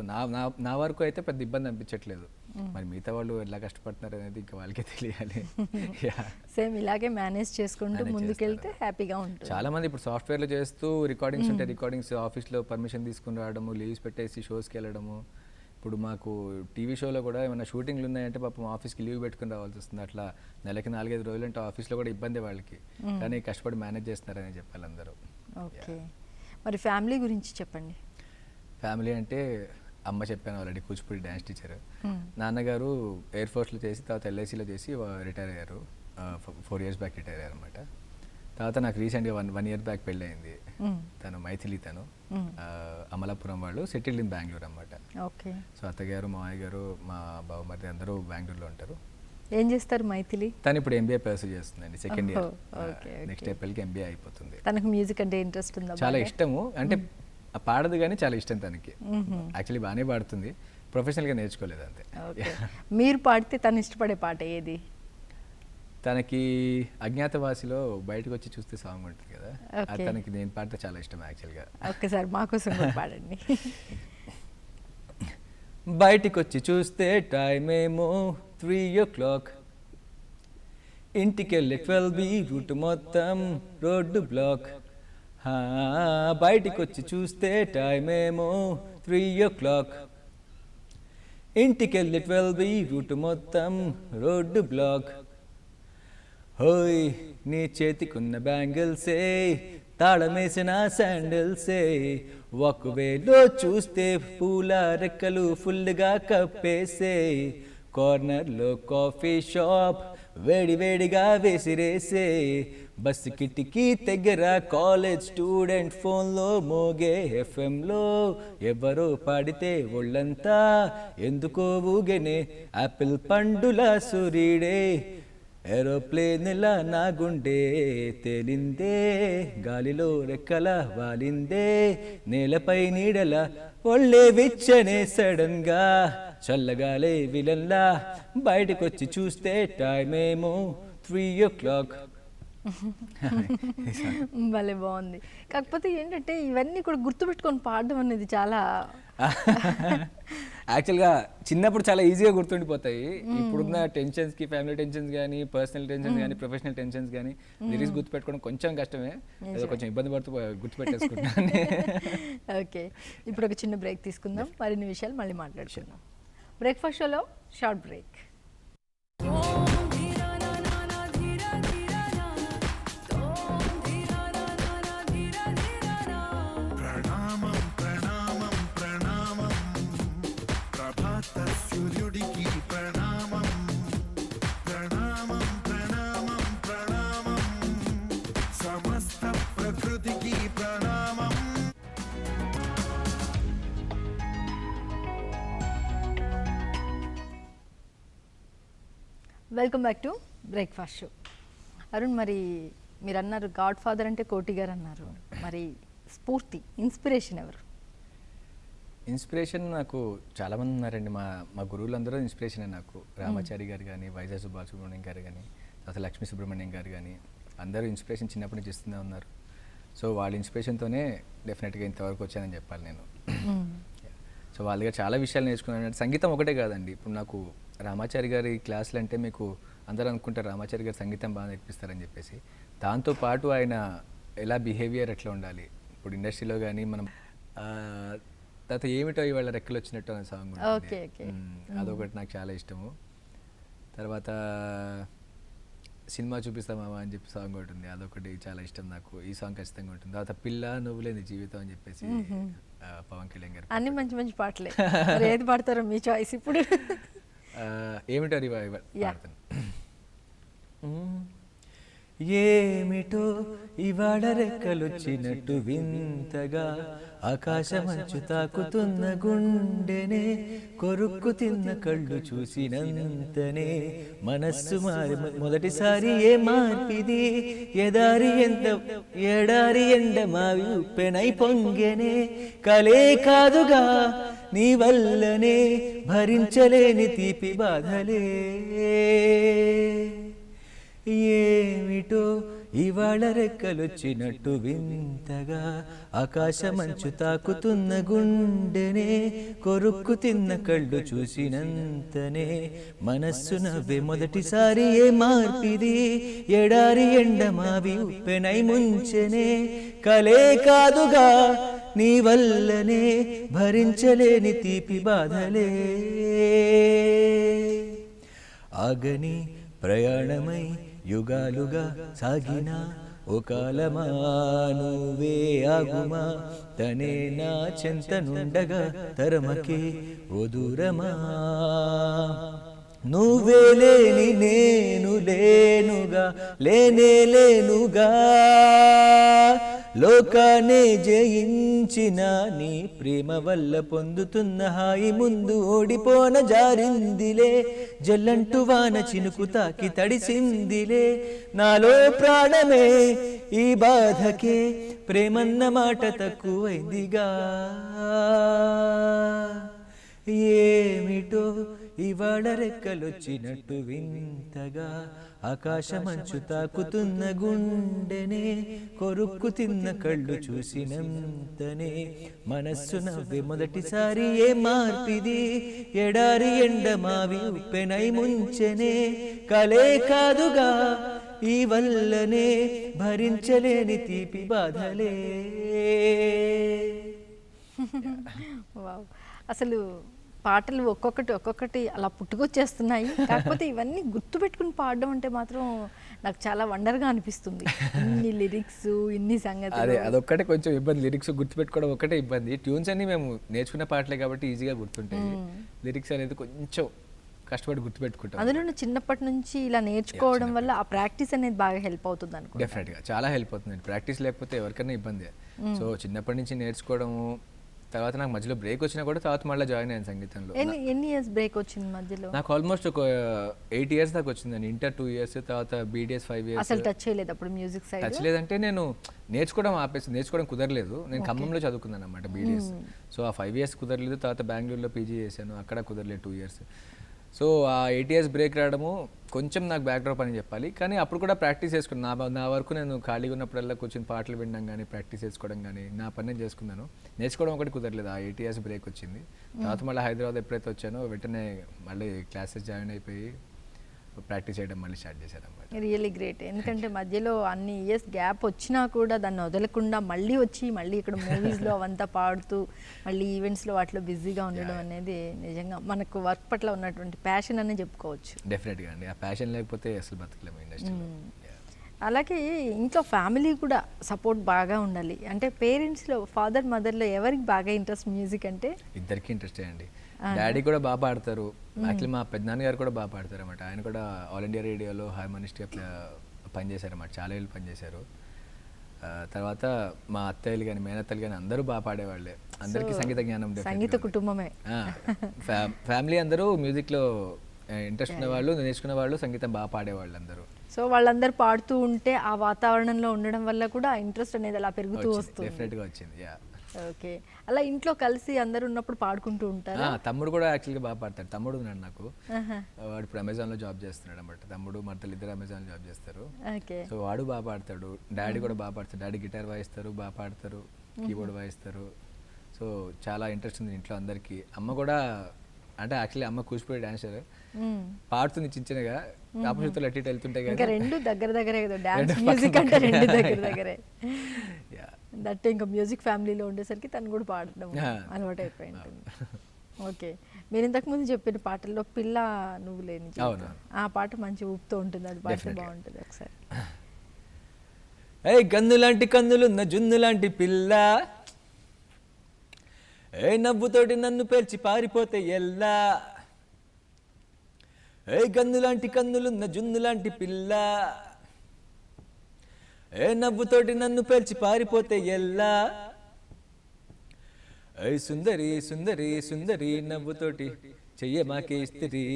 నా వరకు అయితే పెద్ద ఇబ్బంది అనిపించట్లేదు. మరి మిగతా వాళ్ళు ఎలా కష్టపడుతున్నారు అనేది ఇంకా వాళ్ళకే తెలియాలి. సేమ్ ఇలాగే మేనేజ్ చేసుకుంటూ ముందుకెళ్తే హ్యాపీగా ఉంటుంది. చాలా మంది ఇప్పుడు సాఫ్ట్వేర్లో చేస్తూ రికార్డింగ్స్ ఉంటాయి, రికార్డింగ్స్ ఆఫీస్లో పర్మిషన్ తీసుకుని రావడము, లీవ్స్ పెట్టేసి షోస్కి వెళ్ళడము. ఇప్పుడు మాకు టీవీ షోలో కూడా ఏమైనా షూటింగ్లు ఉన్నాయంటే పాపం ఆఫీస్కి లీవ్ పెట్టుకుని రావాల్సి వస్తుంది. అట్లా నెలకి 4-5 రోజులు అంటే ఆఫీస్లో కూడా ఇబ్బంది వాళ్ళకి, కానీ కష్టపడి మేనేజ్ చేస్తున్నారని చెప్పాలి అందరూ. ఓకే, మరి ఫ్యామిలీ గురించి చెప్పండి. ఫ్యామిలీ అంటే అమ్మ చెప్పాను ఆల్రెడీ, కూచిపూడి డ్యాన్స్ టీచర్. నాన్నగారు ఎయిర్ ఫోర్స్లో చేసి తర్వాత ఎల్ఐసిలో చేసి రిటైర్ అయ్యారు. 4 years బ్యాక్ రిటైర్ అయ్యారు అనమాట. తర్వాత నాకు రీసెంట్గా 1 year బ్యాక్ పెళ్ళి అయింది. తను మైథిలి, తను అమలాపురం వాళ్ళు, సెటిల్డ్ ఇన్ బెంగళూరు అనమాట. ఓకే. సో అత్తగారు, మావయ్య గారు, మా బావమరిది అందరూ బెంగళూరులో ఉంటారు. ఏం చేస్తారు మైథిలి? తను ఇప్పుడు ఎంబీఏ పర్సూ చేస్తుందండి, సెకండ్ ఇయర్. ఓకే. నెక్స్ట్ ఏప్రిల్కి ఎంబీఏ అయిపోతుంది. తనకు మ్యూజిక్ అంటే ఇంట్రెస్ట్ ఉందా? చాలా ఇష్టము, అంటే పాడదు కానీ చాలా ఇష్టం తనకి. యాక్చువల్లీ బాగానే పాడుతుంది, ప్రొఫెషనల్గా నేర్చుకోలేదు అంతే. మీరు పాడితే తను ఇష్టపడే పాట ఏది? తనకి అజ్ఞాతవాసిలో బయటకు వచ్చి చూస్తే సాంగ్ ఉంటుంది కదా, అది తనకి నేను పాడితే చాలా ఇష్టం యాక్చువల్గా. ఒక్కసారి మాకోసం కూడా పాడండి. బయటికి వచ్చి చూస్తే టైం ఏమో 3 o'clock, ఇంటికెళ్ళి 12B రూట్ మొత్తం రోడ్డు బ్లాక్. బయటికి వచ్చి చూస్తే టైం ఏమో 3 o'clock, ఇంటికెళ్ళి 12B రూట్ మొత్తం రోడ్డు బ్లాక్. హోయ్ నీ చేతికున్న బ్యాంగిల్సే, తాళమేసిన శాండిల్సే, ఒకవేలో చూస్తే పూల రెక్కలు ఫుల్గా కప్పేసే, కార్నర్లో కాఫీ షాప్ వేడి వేడిగా వేసిరేసే, బస్సు కిటికీ దగ్గర కాలేజ్ స్టూడెంట్ ఫోన్లో మోగే ఎఫ్ఎంలో ఎవరో పాడితే ఒళ్ళంతా ఎందుకో ఊగెనే, యాపిల్ పండుల సూర్యుడే, ఏరోప్లేన్లా నా గుండె తేలిందే, గాలిలో రెక్కల వాలిందే, నేలపై నీడల ఒళ్ళే విచ్చనే, సడన్ గా చల్లగాలే విలన్లా, బయటకొచ్చి చూస్తే టైం ఏమో 3 o'clock. భలే బాగుంది. కాకపోతే ఏంటంటే ఇవన్నీ కూడా గుర్తుపెట్టుకొని పాడడం అనేది చాలా యాక్చువల్గా చిన్నప్పుడు చాలా ఈజీగా గుర్తుండిపోతాయి. ఇప్పుడున్న టెన్షన్స్కి, ఫ్యామిలీ టెన్షన్స్ కానీ, పర్సనల్ టెన్షన్స్ కానీ, ప్రొఫెషనల్ టెన్షన్స్ కానీ లిరిక్స్ గుర్తుపెట్టుకోవడం కొంచెం కష్టమే, ఏదో కొంచెం ఇబ్బంది పడుతూ గుర్తుపెట్టేసుకుంటాను. ఓకే, ఇప్పుడు ఒక చిన్న బ్రేక్ తీసుకుందాం, మరిన్ని విషయాలు మళ్ళీ మాట్లాడుకుందాం. బ్రేక్ఫాస్ట్ షోలో షార్ట్ బ్రేక్. సూర్యుడికి ప్రణామం, ప్రణామం ప్రణామం ప్రణామం, సమస్త ప్రకృతికి ప్రణామం. Welcome back to breakfast show. Arun, మరి మీరు అన్నారు గాడ్ ఫాదర్ అంటే కోటి గారు అన్నారు, మరి స్ఫూర్తి, ఇన్స్పిరేషన్ ఎవరు? ఇన్స్పిరేషన్ నాకు చాలామంది ఉన్నారండి. మా గురువులందరూ ఇన్స్పిరేషనే నాకు. రామాచారి గారు కానీ, వైజాగ్ సుబ్రహ్మణ్యం గారు కానీ, అసలు లక్ష్మీ సుబ్రహ్మణ్యం గారు కానీ, అందరూ ఇన్స్పిరేషన్ చిన్నప్పటి నుంచి ఇస్తూనే ఉన్నారు. సో వాళ్ళ ఇన్స్పిరేషన్తోనే డెఫినెట్గా ఇంతవరకు వచ్చానని చెప్పాలి నేను. సో వాళ్ళ దగ్గర చాలా విషయాలు నేర్చుకున్నాను. సంగీతం ఒకటే కాదండి, ఇప్పుడు నాకు రామాచారి గారి క్లాసులు అంటే మీకు అందరూ అనుకుంటారు రామాచారి గారు సంగీతం బాగా నేర్పిస్తారని చెప్పేసి. దాంతోపాటు ఆయన ఎలా బిహేవియర్ ఎట్లా ఉండాలి, ఇప్పుడు ఇండస్ట్రీలో కానీ మనం తర్వాత ఏమిటో ఇవాళ రెక్కలు వచ్చినట్టు అనే సాంగ్ ఉంటుంది, అదొకటి నాకు చాలా ఇష్టము. తర్వాత సినిమా చూపిస్తామా అని చెప్పి సాంగ్ ఒకటి ఉంది, అదొకటి చాలా ఇష్టం నాకు. ఈ సాంగ్ ఖచ్చితంగా ఉంటుంది. తర్వాత పిల్ల నువ్వు లేని జీవితం అని చెప్పేసి పవన్ కళ్యాణ్ గారు. అన్ని మంచి మంచి పాటలే, ఏది పాడతారో మీ చాయిస్. ఇప్పుడు ఏమిటో పాడతాను. ఏమిటో ఇవాళ రెక్కలొచ్చినట్టు వింతగా, ఆకాశమంచు తాకుతున్న గుండెనే, కొరుక్కు తిన్న కళ్ళు చూసినంతనే, మనస్సు మారి మొదటిసారి ఏ మార్పిది, ఎడారి ఎండ మావి ఉప్పెనై పొంగెనే, కలే కాదుగా నీ వల్లనే, భరించలేని తీపి బాధలే, ఏమిటో ఇవాళ రెక్కలొచ్చినట్టు వింతగా, ఆకాశమంచు తాకుతున్న గుండెనే, కొరుక్కు తిన్న కళ్ళు చూసినంతనే, మనస్సు నవ్వే మొదటిసారి ఏ మార్పిది, ఎడారి ఎండ మావి ఉప్పెనై ముంచెనే, కలే కాదుగా నీ వల్లనే, భరించలేని తీపి బాధలే, ఆగని ప్రయాణమై యుగాలుగా సాగిన ఓ కాలమా నువ్వే ఆగుమా, తనే నా చెంతనుండగా తరమకే ఓ దూరమా, నువ్వే లేని నేను లేనుగా, లేనే లేనుగా, లోకానే జయించిన నీ ప్రేమ వల్ల పొందుతున్న హాయి ముందు ఓడిపోన జారిందిలే, జల్లంటు వాన చినుకు తాకి తడిసిందిలే, నాలో ప్రాణమే ఈ బాధకే ప్రేమన్న మాట తక్కువైందిగా, ఏమిటో ఇవాళ రెక్కలొచ్చినట్టు వింతగా, ఆకాశమంచు తాకుతున్న గుండెనే కొరుక్కు తిన్న కళ్ళు చూసినంతనే, మనస్సు నవ్వే మొదటిసారి ఏ మార్పిది, ఎడారి ఎండ మావి ఉప్పెనై ముంచెనే, కలే కాదుగా ఈ వల్లనే భరించలేని తీపి బాధలే. వావ్. అసలు పాటలు ఒక్కొక్కటి అలా పుట్టుకొచ్చేస్తున్నాయి. కాకపోతే ఇవన్నీ గుర్తుపెట్టుకుని పాడడం అంటే మాత్రం నాకు చాలా వండర్గా అనిపిస్తుంది. ఇన్ని లిరిక్స్, ఇన్ని సంగతులు. అదే అదొక్కటే కొంచెం ఇబ్బంది, లిరిక్స్ గుర్తుపెట్టుకోవడం ఒకటే ఇబ్బంది. ట్యూన్స్ అన్ని మేము నేర్చుకున్న పాటలే కాబట్టి ఈజీగా గుర్తుంటాయి. లిరిక్స్ అనేది కొంచెం కష్టపడి గుర్తుపెట్టుకుంటాం. అందులో చిన్నప్పటి నుంచి ఇలా నేర్చుకోవడం వల్ల ఆ ప్రాక్టీస్ అనేది బాగా హెల్ప్ అవుతుంది అనుకో. డెఫినెట్గా చాలా హెల్ప్ అవుతుంది. ప్రాక్టీస్ లేకపోతే ఎవరికైనా ఇబ్బంది. సో చిన్నప్పటి నుంచి నేర్చుకోవడము, తర్వాత నాకు మధ్యలో బ్రేక్ వచ్చినా కూడా తర్వాత మళ్ళీ జాయిన్ అయ్యాను సంగీతంలో. ఎన్ని ఇయర్స్ బ్రేక్ వచ్చింది మధ్యలో? నాకు ఆల్మోస్ట్ ఒక 8 years దాకా వచ్చిందండి. ఇంటర్ 2 years, తర్వాత బీడిఎస్ 5 years. అసలు టచ్ చేయలేదు అప్పుడు మ్యూజిక్ సైడ్? టచ్ లేదంటే నేను నేర్చుకోవడం ఆపేసి, నేర్చుకోవడం కుదరలేదు. నేను ఖమ్మంలో చదువుకున్నాను అనమాట బీడిఎస్. సో ఆ 5 years కుదరలేదు. తర్వాత బెంగళూరులో పీజీ చేశాను, అక్కడ కుదరలేదు 2 years. సో ఆ 8 years బ్రేక్ రావడము కొంచెం నాకు బ్యాక్ డ్రాప్ అని చెప్పాలి. కానీ అప్పుడు కూడా ప్రాక్టీస్ చేసుకున్నాను. నా వరకు నేను ఖాళీగా ఉన్నప్పుడల్లా కూర్చొని పాటలు వినడం కానీ, ప్రాక్టీస్ చేసుకోవడం కానీ, నా పని నేను చేసుకున్నాను. నేర్చుకోవడం ఒకటి కుదరలేదు. ఆ 8 years బ్రేక్ వచ్చింది. తర్వాత మళ్ళీ హైదరాబాద్ ఎప్పుడైతే వచ్చానో వెంటనే మళ్ళీ క్లాసెస్ జాయిన్ అయిపోయి ప్రాక్టీస్ చేయడం మళ్ళీ స్టార్ట్ చేశాను అనమాట. Really great. ఎందుకంటే మధ్యలో అన్ని ఇయర్స్ గ్యాప్ వచ్చినా కూడా దాన్ని వదలకుండా మళ్ళీ వచ్చి మళ్ళీ ఇక్కడ మూవీస్లో అవంతా పాడుతూ మళ్ళీ ఈవెంట్స్లో వాటిలో బిజీగా ఉండడం అనేది నిజంగా మనకు వర్క్ పట్ల ఉన్నటువంటి ప్యాషన్ అనే చెప్పుకోవచ్చు. డెఫినెట్గా అండి. ఆ ప్యాషన్ లేకపోతే అసలు బతకలేము ఇండస్ట్రీలో. అలాగే ఇంట్లో ఫ్యామిలీ కూడా సపోర్ట్ బాగా ఉండాలి. అంటే పేరెంట్స్లో ఫాదర్ మదర్లో ఎవరికి బాగా ఇంట్రెస్ట్ మ్యూజిక్ అంటే? ఇద్దరికి ఇంట్రెస్టే అండి. డాడీ కూడా బాగా పాడతారు. యాక్చువల్లీ మా పెద్దనాన్నగారు కూడా బాగా పాడతారు అనమాట. ఆయన కూడా ఆల్ ఇండియా రేడియోలో హార్మోనిస్ట్గా పనిచేశారు అన్నమాట. చాలా ఏళ్ళు పనిచేశారు. తర్వాత మా అత్తయ్యలు కానీ మేనత్తలు కానీ అందరూ బాగా పాడేవాళ్ళే. అందరికీ సంగీత జ్ఞానం, సంగీత కుటుంబమే. ఫ్యామిలీ అందరూ మ్యూజిక్లో ఇంట్రెస్ట్ ఉన్న వాళ్ళు, నేర్చుకున్న వాళ్ళు, సంగీతం బాగా పాడేవాళ్ళు అందరూ. సో వాళ్ళందరూ పాడుతూ ఉంటే ఆ వాతావరణంలో ఉండడం వల్ల కూడా ఇంట్రెస్ట్ అనేది అలా పెరుగుతూ వస్తుంది. డెఫినెట్గా వచ్చింది. ఓకే. అలా ఇంట్లో కలిసి అందరూ ఉన్నప్పుడు పాడుకుంటూ ఉంటారు. తమ్ముడు కూడా యాక్చువల్గా బాగా పాడతాడు. తమ్ముడు ఉన్నాడు నాకు. వాడు ఇప్పుడు అమెజాన్లో జాబ్ చేస్తున్నాడు అనమాట. తమ్ముడు మరదలు ఇద్దరు అమెజాన్లో జాబ్ చేస్తారు. సో వాడు బాగా పాడతాడు. డాడీ కూడా బాగా పాడతాడు. డాడీ గిటార్ వాయిస్తారు, బాగా పాడతారు, కీబోర్డ్ వాయిస్తారు. సో చాలా ఇంట్రెస్ట్ ఉంది ఇంట్లో అందరికీ. అమ్మ కూడా, అంటే యాక్చువల్లీ అమ్మ కూచిపూడి డాన్సర్, పాడుతుంది చిన్నగా. ఆపోజిట్లో అటు ఇటు వెళ్తుంటాయి కదా, రెండు దగ్గరే కదా. డాన్స్ మ్యూజిక్ అంటే రెండు దగ్గరే. దట్ ఇంకా మ్యూజిక్ ఫ్యామిలీలో ఉండేసరికి తను కూడా పాడడం అలవాటు అయిపోయి ఉంటుంది. ఓకే. మీరు ఇంతకుముందు చెప్పిన పాటల్లో పిల్ల నువ్వు లేని జీవితం, ఆ పాట మంచి ఊపుతూ ఉంటుంది. అది పాట బాగుంటుంది. ఒకసారి ఏ గన్ను లాంటి కన్నులున్న జున్ను లాంటి పిల్ల, ఏ నవ్వుతోటి నన్ను పేల్చి పారిపోతే ఎల్లా, ఏ గన్ను లాంటి కన్నులున్న జున్ను లాంటి పిల్ల, ఏ నవ్వుతోటి నన్ను పేల్చి పారిపోతే ఎల్లా, ఏ సుందరి సుందరి సుందరి నవ్వుతోటి చెయ్య మాకే ఇస్తిరి,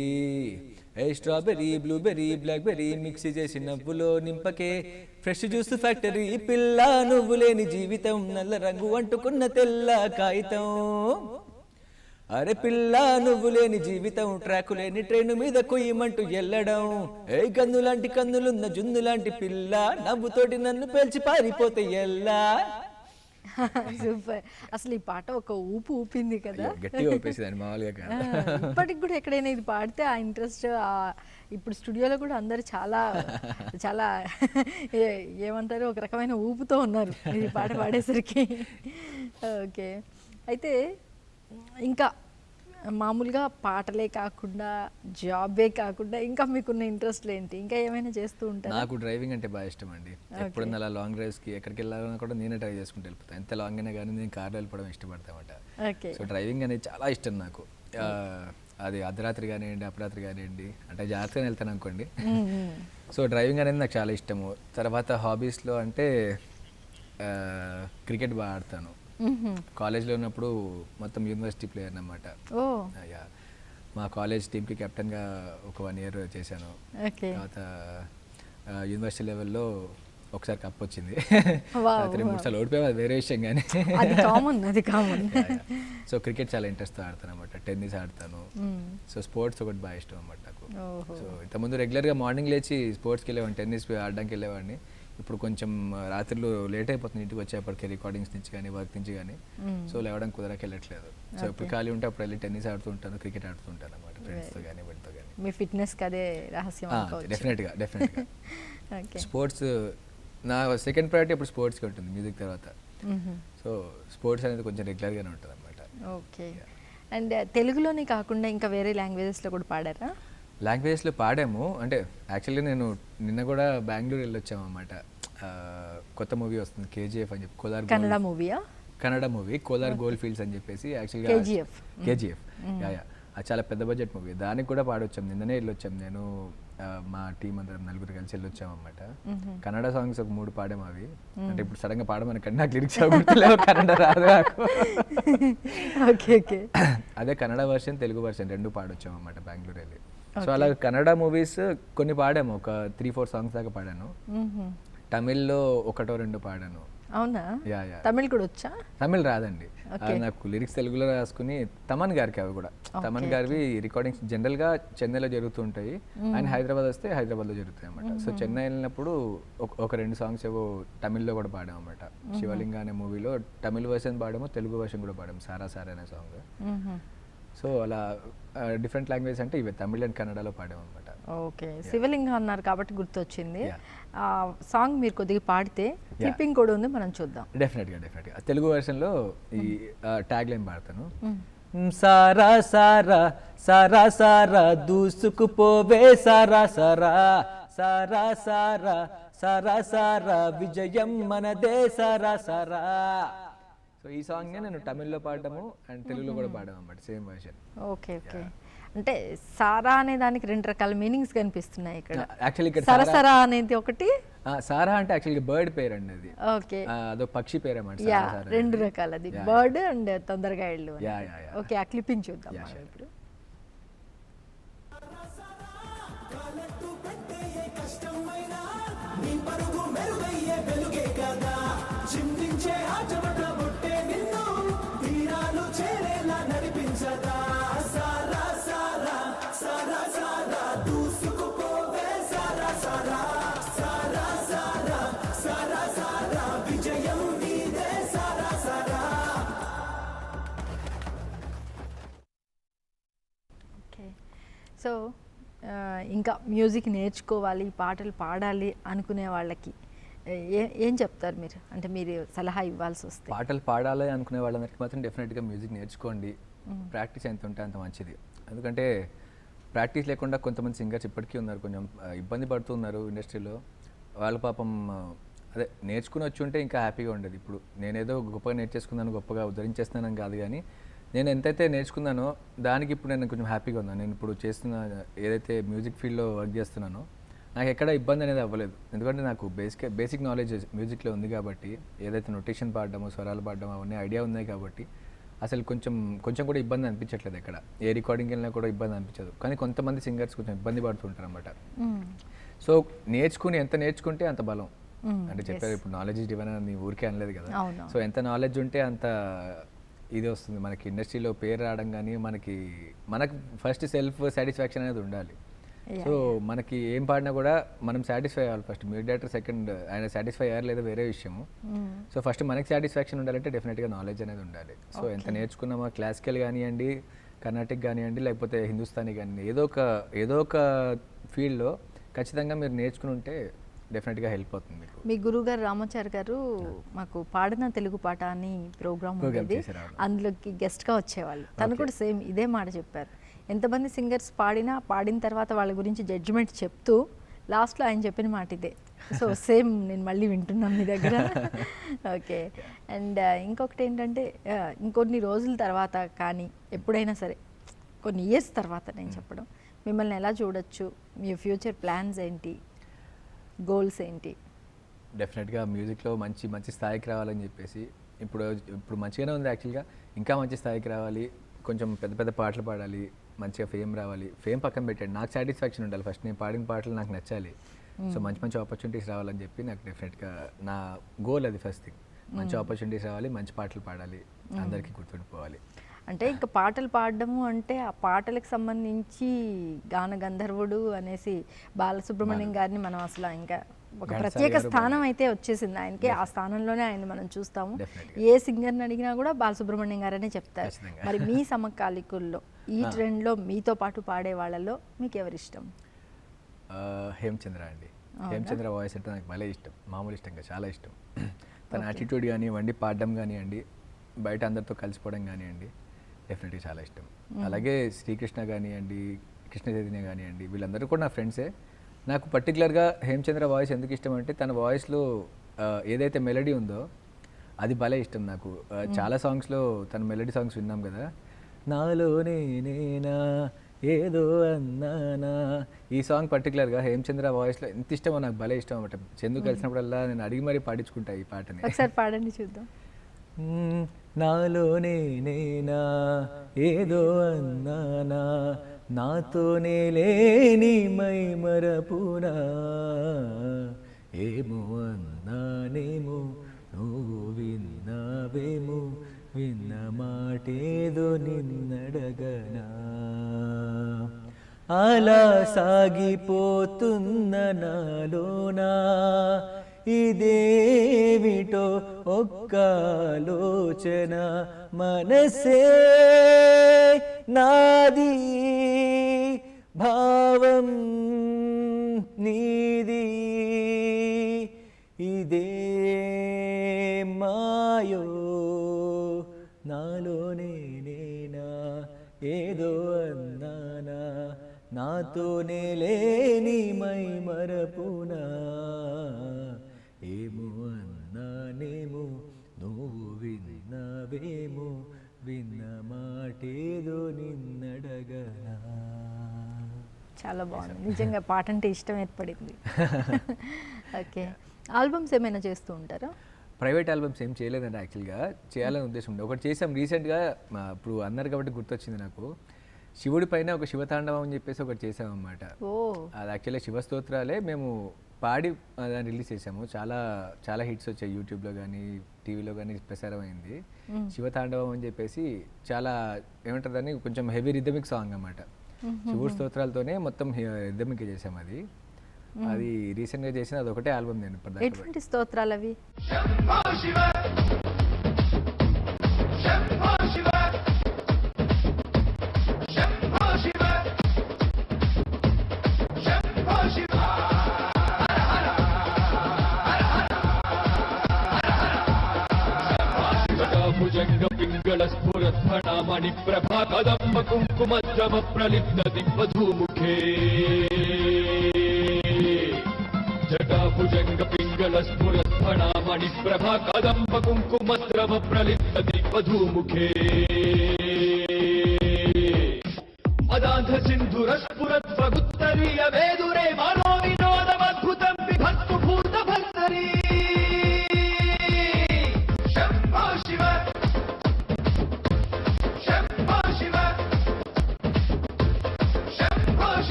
ఏ స్ట్రాబెర్రీ బ్లూబెర్రీ బ్లాక్బెర్రీ మిక్స్ చేసి నవ్వులో నింపకే, ఫ్రెష్ జ్యూస్ ఫ్యాక్టరీ పిల్ల, నువ్వు లేని జీవితం నల్ల రంగు అంటుకున్న తెల్ల కాగితం, అరే పిల్ల నువ్వు లేని జీవితం ట్రాకు లేని ట్రైన్ మీద కొయ్యమంటూ ఎల్లడం, ఏ గన్ను లాంటి కన్నులున్న జున్ను లాంటి పిల్ల, నవ్వుతోటి నన్ను పేల్చి పారిపోతే ఎల్లా. సూపర్. అసలు ఈ పాట ఒక ఊపు ఊపింది కదా, గట్టిగా ఊపేసింది మామూలుగా. ఇప్పటికి కూడా ఎక్కడైనా ఇది పాడితే ఆ ఇంట్రెస్ట్, ఇప్పుడు స్టూడియోలో కూడా అందరు చాలా చాలా ఏమంటారు, ఒక రకమైన ఊపుతో ఉన్నారు ఇది పాట పాడేసరికి. ఓకే. అయితే ఇంకా మామూలుగా పాటలే కాకుండా, జాబే కాకుండా ఇంకా మీకున్న ఇంట్రెస్ట్లు ఏంటి? ఇంకా ఏమైనా చేస్తూ ఉంటారు? నాకు డ్రైవింగ్ అంటే బాగా ఇష్టం అండి. ఎప్పుడన్నా అలా లాంగ్ డ్రైవ్స్కి ఎక్కడికి వెళ్ళాలన్నా కూడా నేనే డ్రైవ్ చేసుకుంటూ వెళ్ళిపోతాను. ఎంత లాంగ్ అయినా కానీ నేను కార్లో వెళ్ళిపోవడం ఇష్టపడతామట. సో డ్రైవింగ్ అనేది చాలా ఇష్టం నాకు. అది అర్ధరాత్రి కానివ్వండి, అపరాత్రి కానివ్వండి, అంటే జాగ్రత్తగా వెళ్తాను అనుకోండి. సో డ్రైవింగ్ అనేది నాకు చాలా ఇష్టము. తర్వాత హాబీస్లో అంటే క్రికెట్ బాగా ఆడతాను. కాలేజ్లో ఉన్నప్పుడు మొత్తం యూనివర్సిటీ ప్లేయర్ అన్నమాట. ఓ యా, మా కాలేజ్ టీంకి కెప్టెన్గా ఒక 1 year చేశాను. ఓకే. తర్వాత యూనివర్సిటీ లెవెల్లో ఒకసారి కప్ వచ్చింది. Wow, 3 సార్లు ఓడిపోయాం, అది వేరే విషయం కానీ. అది కామన్. సో క్రికెట్ చాలా ఇంట్రెస్ట్తో ఆడతాను అనమాట. టెన్నిస్ ఆడతాను. సో స్పోర్ట్స్ ఒకటి బాగా ఇష్టం అనమాట నాకు. ఓహో. సో ఇంతకుముందు రెగ్యులర్గా మార్నింగ్ లేచి స్పోర్ట్స్కి వెళ్ళేవాడిని, టెన్నిస్ ఆడడానికి వెళ్ళేవాడిని. ఇప్పుడు కొంచెం రాత్రులు లేట్ అయిపోతుంది ఇంటికి వచ్చేప్పటికి, రికార్డింగ్స్ నుంచి కానీ వర్క్ నుంచి కానీ. సో లేవడం కుదరక వెళ్ళట్లేదు. సో ఇప్పుడు ఖాళీ ఉంటే అప్పుడు వెళ్ళి టెన్నిస్ ఆడుతూ ఉంటాను, క్రికెట్ ఆడుతూ ఉంటాను అనమాట, ఫ్రెండ్స్తో కానీ వీటితో కానీ. మీ ఫిట్నెస్కి అదే రహస్యం అనుకోవచ్చు. డెఫినెట్గా. ఓకే. స్పోర్ట్స్ నా సెకండ్ ప్రయారిటీ ఇప్పుడు స్పోర్ట్స్కి ఉంటుంది మ్యూజిక్ తర్వాత. సో స్పోర్ట్స్ అనేది కొంచెం రెగ్యులర్గానే ఉంటుంది అనమాట. ఓకే. అండ్ తెలుగులోనే కాకుండా ఇంకా వేరే లాంగ్వేజెస్లో కూడా పాడారా? లాంగ్వేజెస్లో పాడాము. అంటే యాక్చువల్లీ నేను నిన్న కూడా బెంగళూరు వెళ్ళొచ్చాము అనమాట. కొత్త మూవీ వస్తుంది KGF అని చెప్పి, కోలార్ కన్నడ మూవీయా? Kannada movie Kolar gold fields అని చెప్పేసి. యాక్చువల్గా KGF యా, అది చాలా పెద్ద బడ్జెట్ మూవీ. దానికి కూడా పాడొచ్చాం, నిన్ననే వెళ్ళొచ్చాం. నేను మా టీం అందరం 4 కలిసి వెళ్ళొచ్చాం అనమాట. కన్నడ సాంగ్స్ ఒక 3 పాడాము అవి. అంటే ఇప్పుడు సడన్గా పాడమనకండి, నాకు లిరిక్స్ గుర్తులేవు, కన్నడ రాదు నాకు. ఓకే. అదే కన్నడ వర్షన్, తెలుగు వర్షన్ 2 పాడొచ్చాం అనమాట బెంగళూరు వెళ్ళి. సో అలా కన్నడ మూవీస్ కొన్ని పాడాము, ఒక 3-4 సాంగ్స్ దాకా పాడాను. తమిళ్లో 1-2 పాడాను. అవునా? యా. తమిళ్ కూడా వచ్చా? తమిళ్ రాదండి, నాకు లిరిక్స్ తెలుగులో రాసుకుని. తమన్ గారికి అవి కూడా, తమన్ గారివి రికార్డింగ్స్ జనరల్గా చెన్నైలో జరుగుతుంటాయి. ఆయన హైదరాబాద్ వస్తే హైదరాబాద్లో జరుగుతాయి అన్నమాట. సో చెన్నై వెళ్ళినప్పుడు ఒక 2 సాంగ్స్ ఏవో తమిళ్లో కూడా పాడాము అనమాట. శివలింగ అనే మూవీలో తమిళ్ వర్షన్ పాడాము, తెలుగు వర్షన్ కూడా పాడాము, సారా సారా అనే సాంగ్. సో అలా డిఫరెంట్ లాంగ్వేజ్ అంటే ఇవే తమిళ్ అండ్ కన్నడలో పాడాము అనమాట. ఓకే. శివలింగ అన్నారు కాబట్టి గుర్తొచ్చింది. ఆ సాంగ్ మీరు కొద్దిగా పాడితే క్లిప్పింగ్ కూడా ఉంది, మనం చూద్దాం. డెఫినెట్గా తెలుగు వర్షన్లో ఈ ట్యాగ్ లైన్ పాడతాను. సారా సారా సారా సారా దూసుకుపోవే సారా సారా, సారా సారా సారా సారా విజయం మనదే సారా సారా. సో ఈ సాంగ్నే నేను తమిళ్లో పాడము అండ్ తెలుగులో కూడా పాడాము అన్నమాట, సేమ్ వర్షన్. ఓకే. అంటే సారా అనే దానికి 2 రకాల మీనింగ్స్ కనిపిస్తున్నాయి ఇక్కడ. యాక్చువల్లీ ఇక్కడ సరసరా అనేది ఒకటి, సారా అంటే యాక్చువల్గా బర్డ్ పేరు అండి అది. ఓకే. అదో పక్షి పేరు అన్నమాట. యా, 2 రకాలది, బర్డ్ అండ్ తొందరగా ఇళ్ళు. ఓకే, ఆ క్లిప్పింగ్ చూద్దాం ఇప్పుడు. సో ఇంకా మ్యూజిక్ నేర్చుకోవాలి, పాటలు పాడాలి అనుకునే వాళ్ళకి ఏం చెప్తారు మీరు? అంటే మీరు సలహా ఇవ్వాల్సి వస్తే. పాటలు పాడాలి అనుకునే వాళ్ళందరికీ మాత్రం డెఫినెట్గా మ్యూజిక్ నేర్చుకోండి. ప్రాక్టీస్ ఎంత ఉంటే అంత మంచిది. ఎందుకంటే ప్రాక్టీస్ లేకుండా కొంతమంది సింగర్స్ ఇప్పటికీ ఉన్నారు, కొంచెం ఇబ్బంది పడుతున్నారు ఇండస్ట్రీలో. వాళ్ళ పాపం అదే నేర్చుకుని వచ్చి ఉంటే ఇంకా హ్యాపీగా ఉండేది. ఇప్పుడు నేనేదో గొప్పగా నేర్చేసుకున్నాను, గొప్పగా ఉద్ధరించేస్తున్నాను కాదు, కానీ నేను ఎంతైతే నేర్చుకున్నానో దానికి ఇప్పుడు నేను కొంచెం హ్యాపీగా ఉన్నాను. నేను ఇప్పుడు చేస్తున్న ఏదైతే మ్యూజిక్ ఫీల్డ్లో వర్క్ చేస్తున్నానో నాకు ఎక్కడ ఇబ్బంది అనేది అవ్వలేదు. ఎందుకంటే నాకు బేసిక్ నాలెడ్జ్ మ్యూజిక్లో ఉంది కాబట్టి, ఏదైతే నొటేషన్ పాడడము, స్వరాలు పాడడం అవన్నీ ఐడియా ఉన్నాయి కాబట్టి అసలు కొంచెం కూడా ఇబ్బంది అనిపించట్లేదు. ఎక్కడ ఏ రికార్డింగ్కి వెళ్ళినా కూడా ఇబ్బంది అనిపించదు. కానీ కొంతమంది సింగర్స్ కొంచెం ఇబ్బంది పడుతుంటారు అనమాట. సో ఎంత నేర్చుకుంటే అంత బలం. అంటే చెప్పారు ఇప్పుడు నాలెడ్జ్ ఇస్ డివైన్ అని ఊరికే అనలేదు కదా. సో ఎంత నాలెడ్జ్ ఉంటే అంత ఇది వస్తుంది మనకి, ఇండస్ట్రీలో పేరు రావడం. కానీ మనకు ఫస్ట్ సెల్ఫ్ సాటిస్ఫాక్షన్ అనేది ఉండాలి. సో మనకి ఏం పాడినా కూడా మనం సాటిస్ఫై అవ్వాలి ఫస్ట్. మ్యూజిక్ డైరెక్టర్ సెకండ్, ఆయన సాటిస్ఫై అయ్యారు లేదా వేరే విషయము. సో ఫస్ట్ మనకి సాటిస్ఫాక్షన్ ఉండాలంటే డెఫినెట్గా నాలెడ్జ్ అనేది ఉండాలి. సో ఎంత నేర్చుకున్నామా, క్లాసికల్ కానివ్వండి, కర్ణాటిక్ కానివ్వండి, లేకపోతే హిందుస్థానీ కానివ్వండి, ఏదో ఒక ఫీల్డ్లో ఖచ్చితంగా మీరు నేర్చుకుని ఉంటే డెఫినెట్గా హెల్ప్ అవుతుంది మీకు. మీ గురుగారు రామాచారి గారు మాకు పాడిన తెలుగు పాట అని ప్రోగ్రామ్ ఉండేది, అందులోకి గెస్ట్గా వచ్చేవాళ్ళు. తను కూడా సేమ్ ఇదే మాట చెప్పారు. ఎంతమంది సింగర్స్ పాడిన తర్వాత వాళ్ళ గురించి జడ్జిమెంట్ చెప్తూ లాస్ట్లో ఆయన చెప్పిన మాట ఇదే. సో సేమ్ నేను మళ్ళీ వింటున్నాను మీ దగ్గర. ఓకే. అండ్ ఇంకొకటి ఏంటంటే, ఇంకొన్ని రోజుల తర్వాత కానీ ఎప్పుడైనా సరే, కొన్ని ఇయర్స్ తర్వాత నేను చెప్పడం, మిమ్మల్ని ఎలా చూడొచ్చు, మీ ఫ్యూచర్ ప్లాన్స్ ఏంటి, గోల్స్ ఏంటి? డెఫినెట్గా మ్యూజిక్లో మంచి మంచి స్థాయికి రావాలని చెప్పేసి ఇప్పుడు ఇప్పుడు మంచిగానే ఉంది యాక్చువల్గా. ఇంకా మంచి స్థాయికి రావాలి, కొంచెం పెద్ద పెద్ద పాటలు పాడాలి, మంచిగా ఫేమ్ రావాలి. ఫేమ్ పక్కన పెట్టండి, నాకు సాటిస్ఫాక్షన్ ఉండాలి ఫస్ట్. నేను పాడిన పాటలు నాకు నచ్చాలి. సో మంచి మంచి ఆపర్చునిటీస్ రావాలని చెప్పి నాకు డెఫినెట్గా నా గోల్ అది ఫస్ట్ థింగ్. మంచి ఆపర్చునిటీస్ రావాలి, మంచి పాటలు పాడాలి, అందరికీ గుర్తుండిపోవాలి. అంటే ఇంకా పాటలు పాడడము అంటే ఆ పాటలకు సంబంధించి గాన గంధర్వుడు అనేసి బాలసుబ్రహ్మణ్యం గారిని మనం అసలు ఇంకా ఒక ప్రత్యేక స్థానం అయితే వచ్చేసింది ఆయనకి. ఆ స్థానంలోనే ఆయన మనం చూస్తాము. ఏ సింగర్ని అడిగినా కూడా బాలసుబ్రహ్మణ్యం గారనే చెప్తారు. మరి మీ సమకాలికుల్లో ఈ ట్రెండ్లో మీతో పాటు పాడే వాళ్ళలో మీకు ఎవరు ఇష్టం? హేమచంద్ర అండి. హేమచంద్ర వాయిస్ అంటే నాకు భలే ఇష్టం, మామూలు ఇష్టంగా చాలా ఇష్టం. తన యాటిట్యూడ్ కానివ్వండి, పాడడం కానివ్వండి, బయట అందరితో కలిసిపోవడం కానివ్వండి, డెఫినెట్గా చాలా ఇష్టం. అలాగే శ్రీకృష్ణ కానివ్వండి, కృష్ణ చైతన్య కానివ్వండి, వీళ్ళందరూ కూడా నా ఫ్రెండ్సే. నాకు పర్టికులర్గా హేమచంద్ర వాయిస్ ఎందుకు ఇష్టం అంటే తన వాయిస్లో ఏదైతే మెలడీ ఉందో అది భలే ఇష్టం నాకు. చాలా సాంగ్స్లో తన మెలడీ సాంగ్స్ విన్నాం కదా, నాలోనే నేనా ఏదో అన్నానా, ఈ సాంగ్ పర్టికులర్గా హేమచంద్ర వాయిస్లో ఎంత ఇష్టమో నాకు భలే ఇష్టం అనమాట. చందు కలిసినప్పుడల్లా నేను అడిగి మరీ పాడించుకుంటా ఈ పాటని. ఒకసారి పాడండి చూద్దాం. నాలోనే నేనా ఏదో అన్నానా, నాతోనే లేని మై మరపునా, ఏమో అన్నానేమో నువ్వు విన్నావేమో, విన్న మాటేదో నిన్నడగనా, అలా సాగిపోతున్న నాలోనా ఇదేమిటో ఒక్క ఆలోచన, మనసే నాది భావం నీది, ఇదే మాయో నాలోనే నేనా ఏదో అన్నానా, నాతోనే లేని మై మరపునా, ఏమో అన్నానేమో నువ్వు విన్నావేమో, విన్న మాటేదో నిన్నడగనా. చాలా బాగుంది నిజంగా, పాట అంటే ఇష్టం ఏర్పడింది. ఓకే, ఆల్బమ్స్ ఏమైనా చేస్తూ ఉంటారా? ప్రైవేట్ ఆల్బమ్స్ ఏం చేయలేదండి, యాక్చువల్గా చేయాలని ఉద్దేశం ఉండే. ఒకటి చేసాం రీసెంట్గా, ఇప్పుడు అన్నారు కాబట్టి గుర్తొచ్చింది నాకు. శివుడి పైన ఒక శివతాండవం అని చెప్పేసి ఒకటి చేసామన్నమాట. అది యాక్చువల్గా శివస్తోత్రాలే మేము పాడి దాన్ని రిలీజ్ చేసాము. చాలా చాలా హిట్స్ వచ్చాయి, యూట్యూబ్లో కానీ టీవీలో కానీ ప్రసారం అయింది. శివతాండవం అని చెప్పేసి చాలా ఏమంటారు దాన్ని, కొంచెం హెవీ రిథమిక్ సాంగ్ అన్నమాట. శివుడి స్తోత్రాలతోనే మొత్తం రిథమిక్ చేసాము. అది రీసెంట్గా చేసిన అది ఒకటే ఆల్బమ్. నేను ఎటువంటి స్తోత్రాలు అవి? భుజంగ పింగళ స్ఫురత్ఫణామణి ప్రభా కదంబ కుంకుమద్రవ ప్రలిప్త దిగ్వధూముఖే, జటాభుజంగ పింగళ స్ఫురత్ఫణామణి ప్రభా కదంబ కుంకుమద్రవ ప్రలిప్త దిగ్వధూముఖే, మదాంధ సింధుర స్ఫురత్వగుత్తరీయ వేదురే మనో వినోదమద్భుతం విభక్తు భూత భక్తరీ,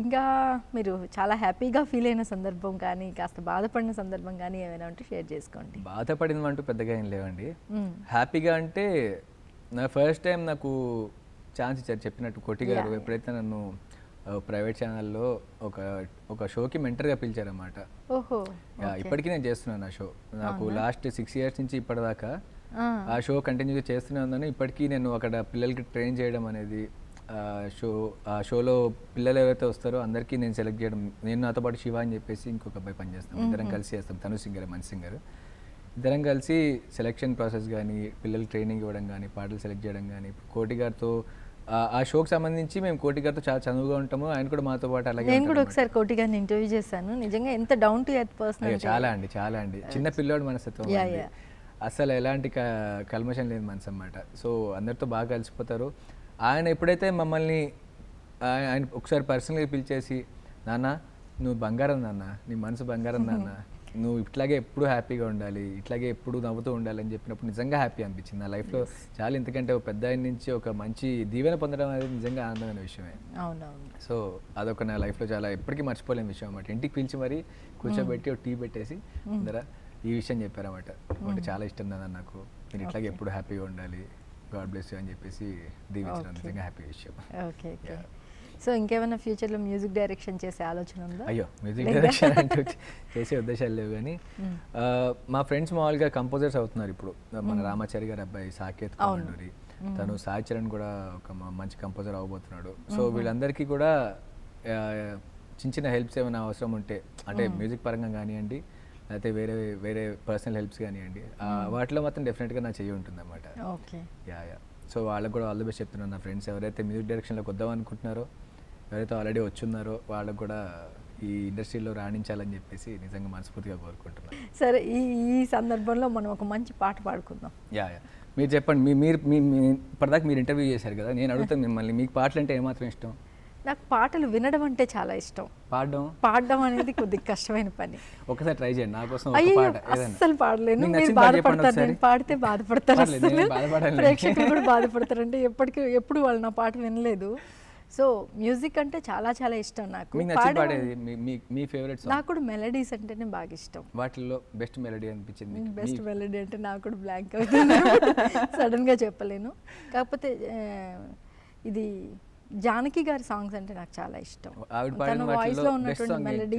ఇంకా మీరు చాలా హ్యాపీగా ఫీల్ అయిన సందర్భం కానీ కాస్త బాధపడిన సందర్భం కానీ ఏమైనా ఉంటే షేర్ చేసుకోండి. బాధపడింది అంటూ పెద్దగా ఏం లేవండి. హ్యాపీగా అంటే నా ఫస్ట్ టైం నాకు ఛాన్స్ ఇచ్చారు, చెప్పినట్టు కోటి గారు ఎప్పుడైతే నన్ను ప్రైవేట్ ఛానల్లో ఒక షోకి మెంటర్గా పిలిచారన్నమాట. ఇప్పటికీ నేను చేస్తున్నాను ఆ షో. నాకు లాస్ట్ 6 years నుంచి ఇప్పటిదాకా ఆ షో కంటిన్యూగా చేస్తూనే ఉన్నాను. ఇప్పటికీ నేను అక్కడ పిల్లలకి ట్రైన్ చేయడం అనేది, ఆ షోలో పిల్లలు ఎవరైతే వస్తారో అందరికీ నేను సెలెక్ట్ చేయడం. నేను నాతో పాటు శివ అని చెప్పేసి ఇంకొక అబ్బాయి పనిచేస్తాం, ఇద్దరం కలిసి చేస్తాం. తను సింగర్, మంచి సింగర్. ఇద్దరం కలిసి సెలెక్షన్ ప్రాసెస్ కానీ, పిల్లలు ట్రైనింగ్ ఇవ్వడం కానీ, పాటలు సెలెక్ట్ చేయడం కానీ. కోటి గారితో ఆ షోకి సంబంధించి మేము కోటి గారితో చాలా చనువుగా ఉంటాము. ఆయన కూడా మాతో పాటు అలాగే. నేను కూడా ఒకసారి కోటి గారిని ఇంటర్వ్యూ చేశాను. నిజంగా ఎంత డౌన్ టు ఎర్త్ పర్సన్. చాలా అండి చిన్న పిల్లోడు మనస్తత్వం, అసలు ఎలాంటి కల్మషం లేని మనసు అన్నమాట. సో అందరితో బాగా కలిసిపోతారు. ఆయన ఎప్పుడైతే మమ్మల్ని ఆయన ఒకసారి పర్సనల్గా పిలిచేసి, నాన్న నువ్వు బంగారం నాన్న, నీ మనసు బంగారం నాన్న, నువ్వు ఇట్లాగే ఎప్పుడు హ్యాపీగా ఉండాలి, ఇట్లాగే ఎప్పుడు నవ్వుతూ ఉండాలి అని చెప్పినప్పుడు నిజంగా హ్యాపీ అనిపించింది నా లైఫ్లో. చాలా ఇంతకంటే ఒక పెద్ద ఆయన నుంచి ఒక మంచి దీవెన పొందడం అనేది నిజంగా ఆనందమైన విషయమే. అవునవును. సో అదొక నా లైఫ్లో చాలా ఎప్పటికీ మర్చిపోలేని విషయం అన్నమాట. ఇంటికి పిలిచి మరీ కూర్చోబెట్టి ఒక టీ పెట్టేసి అందరా ఈ విషయం చెప్పారన్నమాట. అంటే చాలా ఇష్టం నాన్న నాకు, నేను ఇట్లాగే ఎప్పుడు హ్యాపీగా ఉండాలి, గాడ్ బ్లెస్ యూ అని చెప్పేసి దీవించడం నిజంగా హ్యాపీ విషయం. Okay okay. సో ఇంకేమైనా ఫ్యూచర్లో మ్యూజిక్ డైరెక్షన్ చేసే ఆలోచన ఉందా? అయ్యో మ్యూజిక్ డైరెక్షన్ అంటే చేసే ఉద్దేశాలు లేవు, కానీ మా ఫ్రెండ్స్ మామూలుగా కంపోజర్స్ అవుతున్నారు ఇప్పుడు. మన రామాచారి గారి అబ్బాయి సాకేత్ కోమండూరి, తను సాయి చరణ్ కూడా ఒక మంచి కంపోజర్ అవ్వబోతున్నాడు. సో వీళ్ళందరికీ కూడా చిన్న చిన్న హెల్ప్స్ ఏమైనా అవసరం ఉంటే, అంటే మ్యూజిక్ పరంగా కానివ్వండి, లేకపోతే వేరే వేరే పర్సనల్ హెల్ప్స్ కానివ్వండి, వాటిలో మాత్రం డెఫినెట్గా నా చెయ్యి ఉంటుంది అన్నమాట. ఓకే. యా. సో వాళ్ళకు కూడా ఆల్ ది బెస్ట్ చెప్తున్నాను. నా ఫ్రెండ్స్ ఎవరైతే మ్యూజిక్ డైరెక్షన్లోకి వద్దాం అనుకుంటున్నారో, ఎవరైతే ఆల్రెడీ వచ్చున్నారో, వాళ్ళకు కూడా ఈ ఇండస్ట్రీలో రాణించాలని చెప్పేసి నిజంగా మనస్ఫూర్తిగా కోరుకుంటున్నాను. సరే, ఈ సందర్భంలో మనం ఒక మంచి పాట పాడుకుందాం. యా. మీరు చెప్పండి, మీరు ఇప్పటిదాకా మీరు ఇంటర్వ్యూ చేశారు కదా, నేను అడుగుతాను మిమ్మల్ని, మీకు పాటలు అంటే ఏమాత్రం ఇష్టం? నాకు పాటలు వినడం అంటే చాలా ఇష్టం. పాడడం అనేది కొద్దిగా కష్టమైన పని. ఒకసారి ట్రై చేయండి నా కోసం. అయ్యో అస్సలు పాడలేను, మీరు బాధపడతారు, నేను పాడితే బాధపడతారు, ప్రేక్షకులు కూడా బాధపడతారు. అంటే ఎప్పుడు వాళ్ళు నా పాట వినలేదు. సో మ్యూజిక్ అంటే చాలా చాలా ఇష్టం నాకు. మీ ఫేవరెట్? నాకు కూడా మెలడీస్ అంటేనే బాగా ఇష్టం. వాటిల్లో బెస్ట్ మెలడీ అనిపించింది? బెస్ట్ మెలడీ అంటే నాకు కూడా బ్లాంక్ అవుతుంది, సడన్గా చెప్పలేను. కాకపోతే ఇది జానకి గారి సాంగ్స్ అంటే నాకు చాలా ఇష్టం. తన వాయిస్లో ఉన్నటువంటి మెలడీ,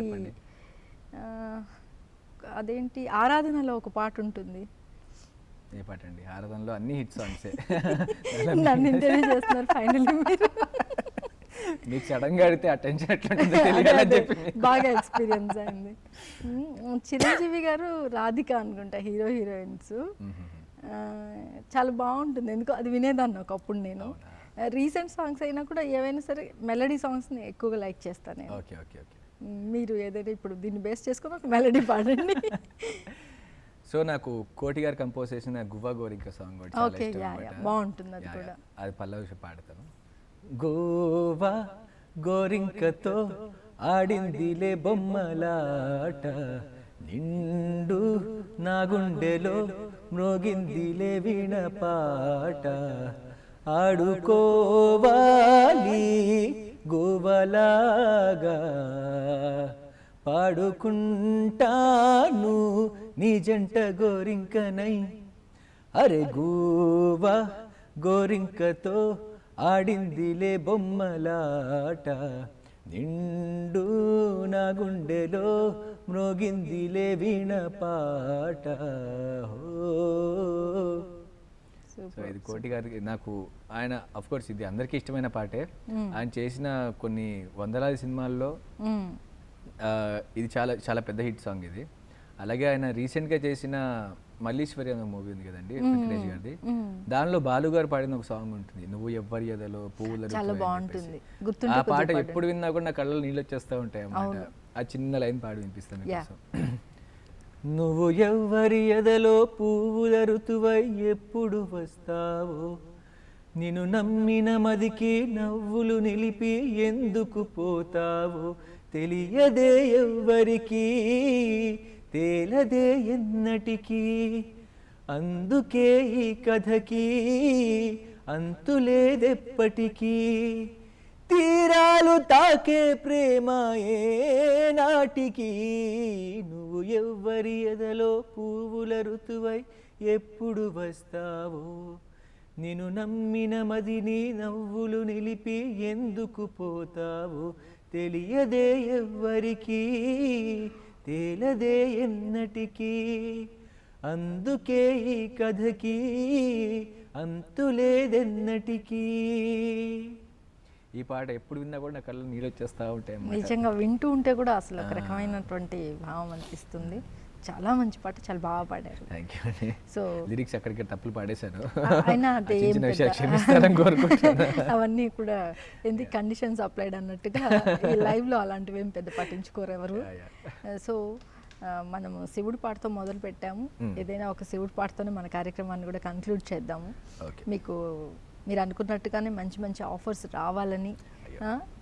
అదేంటి ఆరాధనలో ఒక పాట ఉంటుంది. ఏ పాట అండి? ఆరాధనలో అన్ని హిట్ సాంగ్సే. నన్ను ఇంటర్వ్యూ చేస్తున్నారు ఫైనల్లీ మీరు. మీకు సడన్ గా అడిగితే అటెన్షన్ ఎట్లా బాగా ఎక్స్పీరియన్స్ అయింది. చిరంజీవి గారు రాధిక అనుకుంటా హీరో హీరోయిన్స్, చాలా బాగుంటుంది. ఎందుకో అది వినేదాన్ని ఒకప్పుడు నేను. రీసెంట్ సాంగ్స్ అయినా కూడా ఏవైనా సరే మెలడీ సాంగ్స్ని ఎక్కువగా లైక్ చేస్తాను నేను. Okay okay okay. మీరు ఏదైనా ఇప్పుడు దీన్ని బేస్ చేసుకొని ఒక మెలడీ పాడండి. సో నాకు కోటి గారు కంపోజ్ చేసిన గువ్వా గోరింక సాంగ్ కూడా చాలా ఇష్టం అన్నమాట. బాగుంటుంది అది కూడా. అది పల్లవి పాడతాను. గోవా గోరింకతో ఆడిందిలే బొమ్మలాట, నిండు నా గుండెలో మ్రోగిందిలే వీణ పాట, ఆడుకోవాలి గోవలాగా పాడుకుంటాను నీ జంట గోరింకనై. అరే గోవా గోరింకతో ఆడిందిలే బొమ్మలాట, నిండు నా గుండెలో మ్రోగిందిలే వీణ పాట. సో ఇది కోటి గారికి, నాకు ఆయన అఫ్ కోర్స్ ఇది అందరికీ ఇష్టమైన పాటే. ఆయన చేసిన కొన్ని వందలాది సినిమాల్లో ఇది చాలా చాలా పెద్ద హిట్ సాంగ్ ఇది. అలాగే ఆయన రీసెంట్గా చేసిన మల్లీశ్వరి అనే మూవీ ఉంది కదండి వెంకటేష్ గారిది, దానిలో బాలు గారు పాడిన ఒక సాంగ్ ఉంటుంది, నువ్వు ఎవ్వరి ఎదలో పువ్వుల. ఆ పాట ఎప్పుడు విన్నా కూడా నా కళ్ళలో నీళ్ళు వచ్చేస్తూ ఉంటాయి అన్నమాట. ఆ చిన్న లైన్ పాడి వినిపిస్తాను మీకోసం. నువ్వు ఎవ్వరి ఎదలో పువ్వుల ఋతువై ఎప్పుడు వస్తావో, నిన్ను నమ్మిన మదికి నవ్వులు నిలిపి ఎందుకు పోతావో, తెలియదే ఎవ్వరికి తేలదే ఎన్నటికీ, అందుకే ఈ కథకి అంతులేదెప్పటికీ, తీరాలు తాకే ప్రేమ ఏ నాటికి, నువ్వు ఎవ్వరి ఎదలో పువ్వుల ఋతువై ఎప్పుడు వస్తావో, నిన్ను నమ్మిన మదిని నవ్వులు నిలిపి ఎందుకు పోతావో, తెలియదే ఎవ్వరికి తేలదే ఎన్నటికీ, అందుకే ఈ కథకి అంతులేదెన్నటికీ. ఈ పాట ఎప్పుడు విన్నా కూడా నా కళ్ళు నీళ్ళు వచ్చేస్తూ ఉంటాయి. నిజంగా వింటూ ఉంటే కూడా అసలు ఒక రకమైనటువంటి భావం అనిపిస్తుంది. చాలా మంచి పాట, చాలా బాగా పాడారు. థ్యాంక్ యూ అండి. సో లిరిక్స్ అక్కడికి తప్పులు పాడేశాను, అయినా అదే అవన్నీ కూడా ఎందుకు కండిషన్స్ అప్లైడ్ అన్నట్టుగా ఈ లైవ్లో అలాంటివి ఏం పెద్ద పట్టించుకోరు ఎవరు. సో మనము శివుడి పాటతో మొదలు పెట్టాము, ఏదైనా ఒక శివుడి పాటతోనే మన కార్యక్రమాన్ని కూడా కంక్లూడ్ చేద్దాము. మీరు అనుకున్నట్టుగానే మంచి మంచి ఆఫర్స్ రావాలని,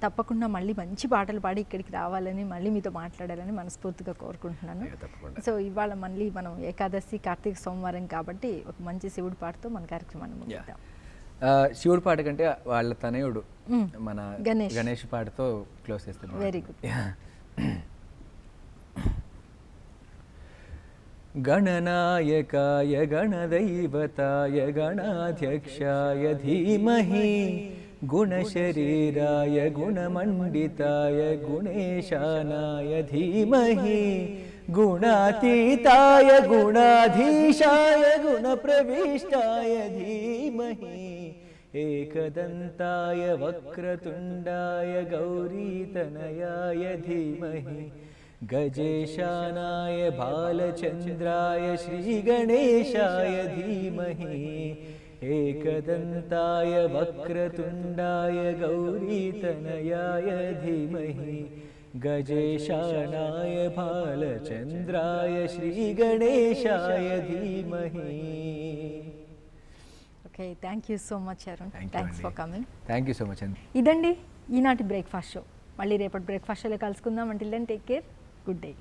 తప్పకుండా మళ్ళీ మంచి పాటలు పాడి ఇక్కడికి రావాలని, మళ్ళీ మీతో మాట్లాడాలని మనస్ఫూర్తిగా కోరుకుంటున్నాను. అయ్యో, తప్పకుండా. సో ఇవాళ మళ్ళీ మనం ఏకాదశి కార్తీక సోమవారం కాబట్టి ఒక మంచి శివుడి పాటతో మన కార్యక్రమాన్ని ముగిద్దాం. శివుడి పాట కంటే వాళ్ళ తనయుడు మన గణేష్. గణేష్ పాటతో క్లోజ్ చేస్తాం. Very good. गणनायकाय गणदैवताय गणाध्यक्षाय धीमहि गुणशरीराय गुणमण्डिताय गुणेशानाय धीमहि गुणातीताय गुणाधीशाय गुणप्रविष्टाय धीमहि एकदन्ताय वक्रतुण्डाय गौरीतनयाय धीमहि गजेशानाय बालचन्द्राय श्रीगणेशाय धीमहि एकदन्ताय वक्रतुण्डाय गौरीतनयाय धीमहि गजेशानाय बालचन्द्राय श्रीगणेशाय धीमहि. Okay, thank you so much Arun. Thanks for coming. Thank you so much అండి. ఇదండి ఈనాటి బ్రేక్ఫాస్ట్ షో. మళ్ళీ రేపటి బ్రేక్ఫాస్ట్ షోలో కలుసుకుందాం. Until then take care. Good day.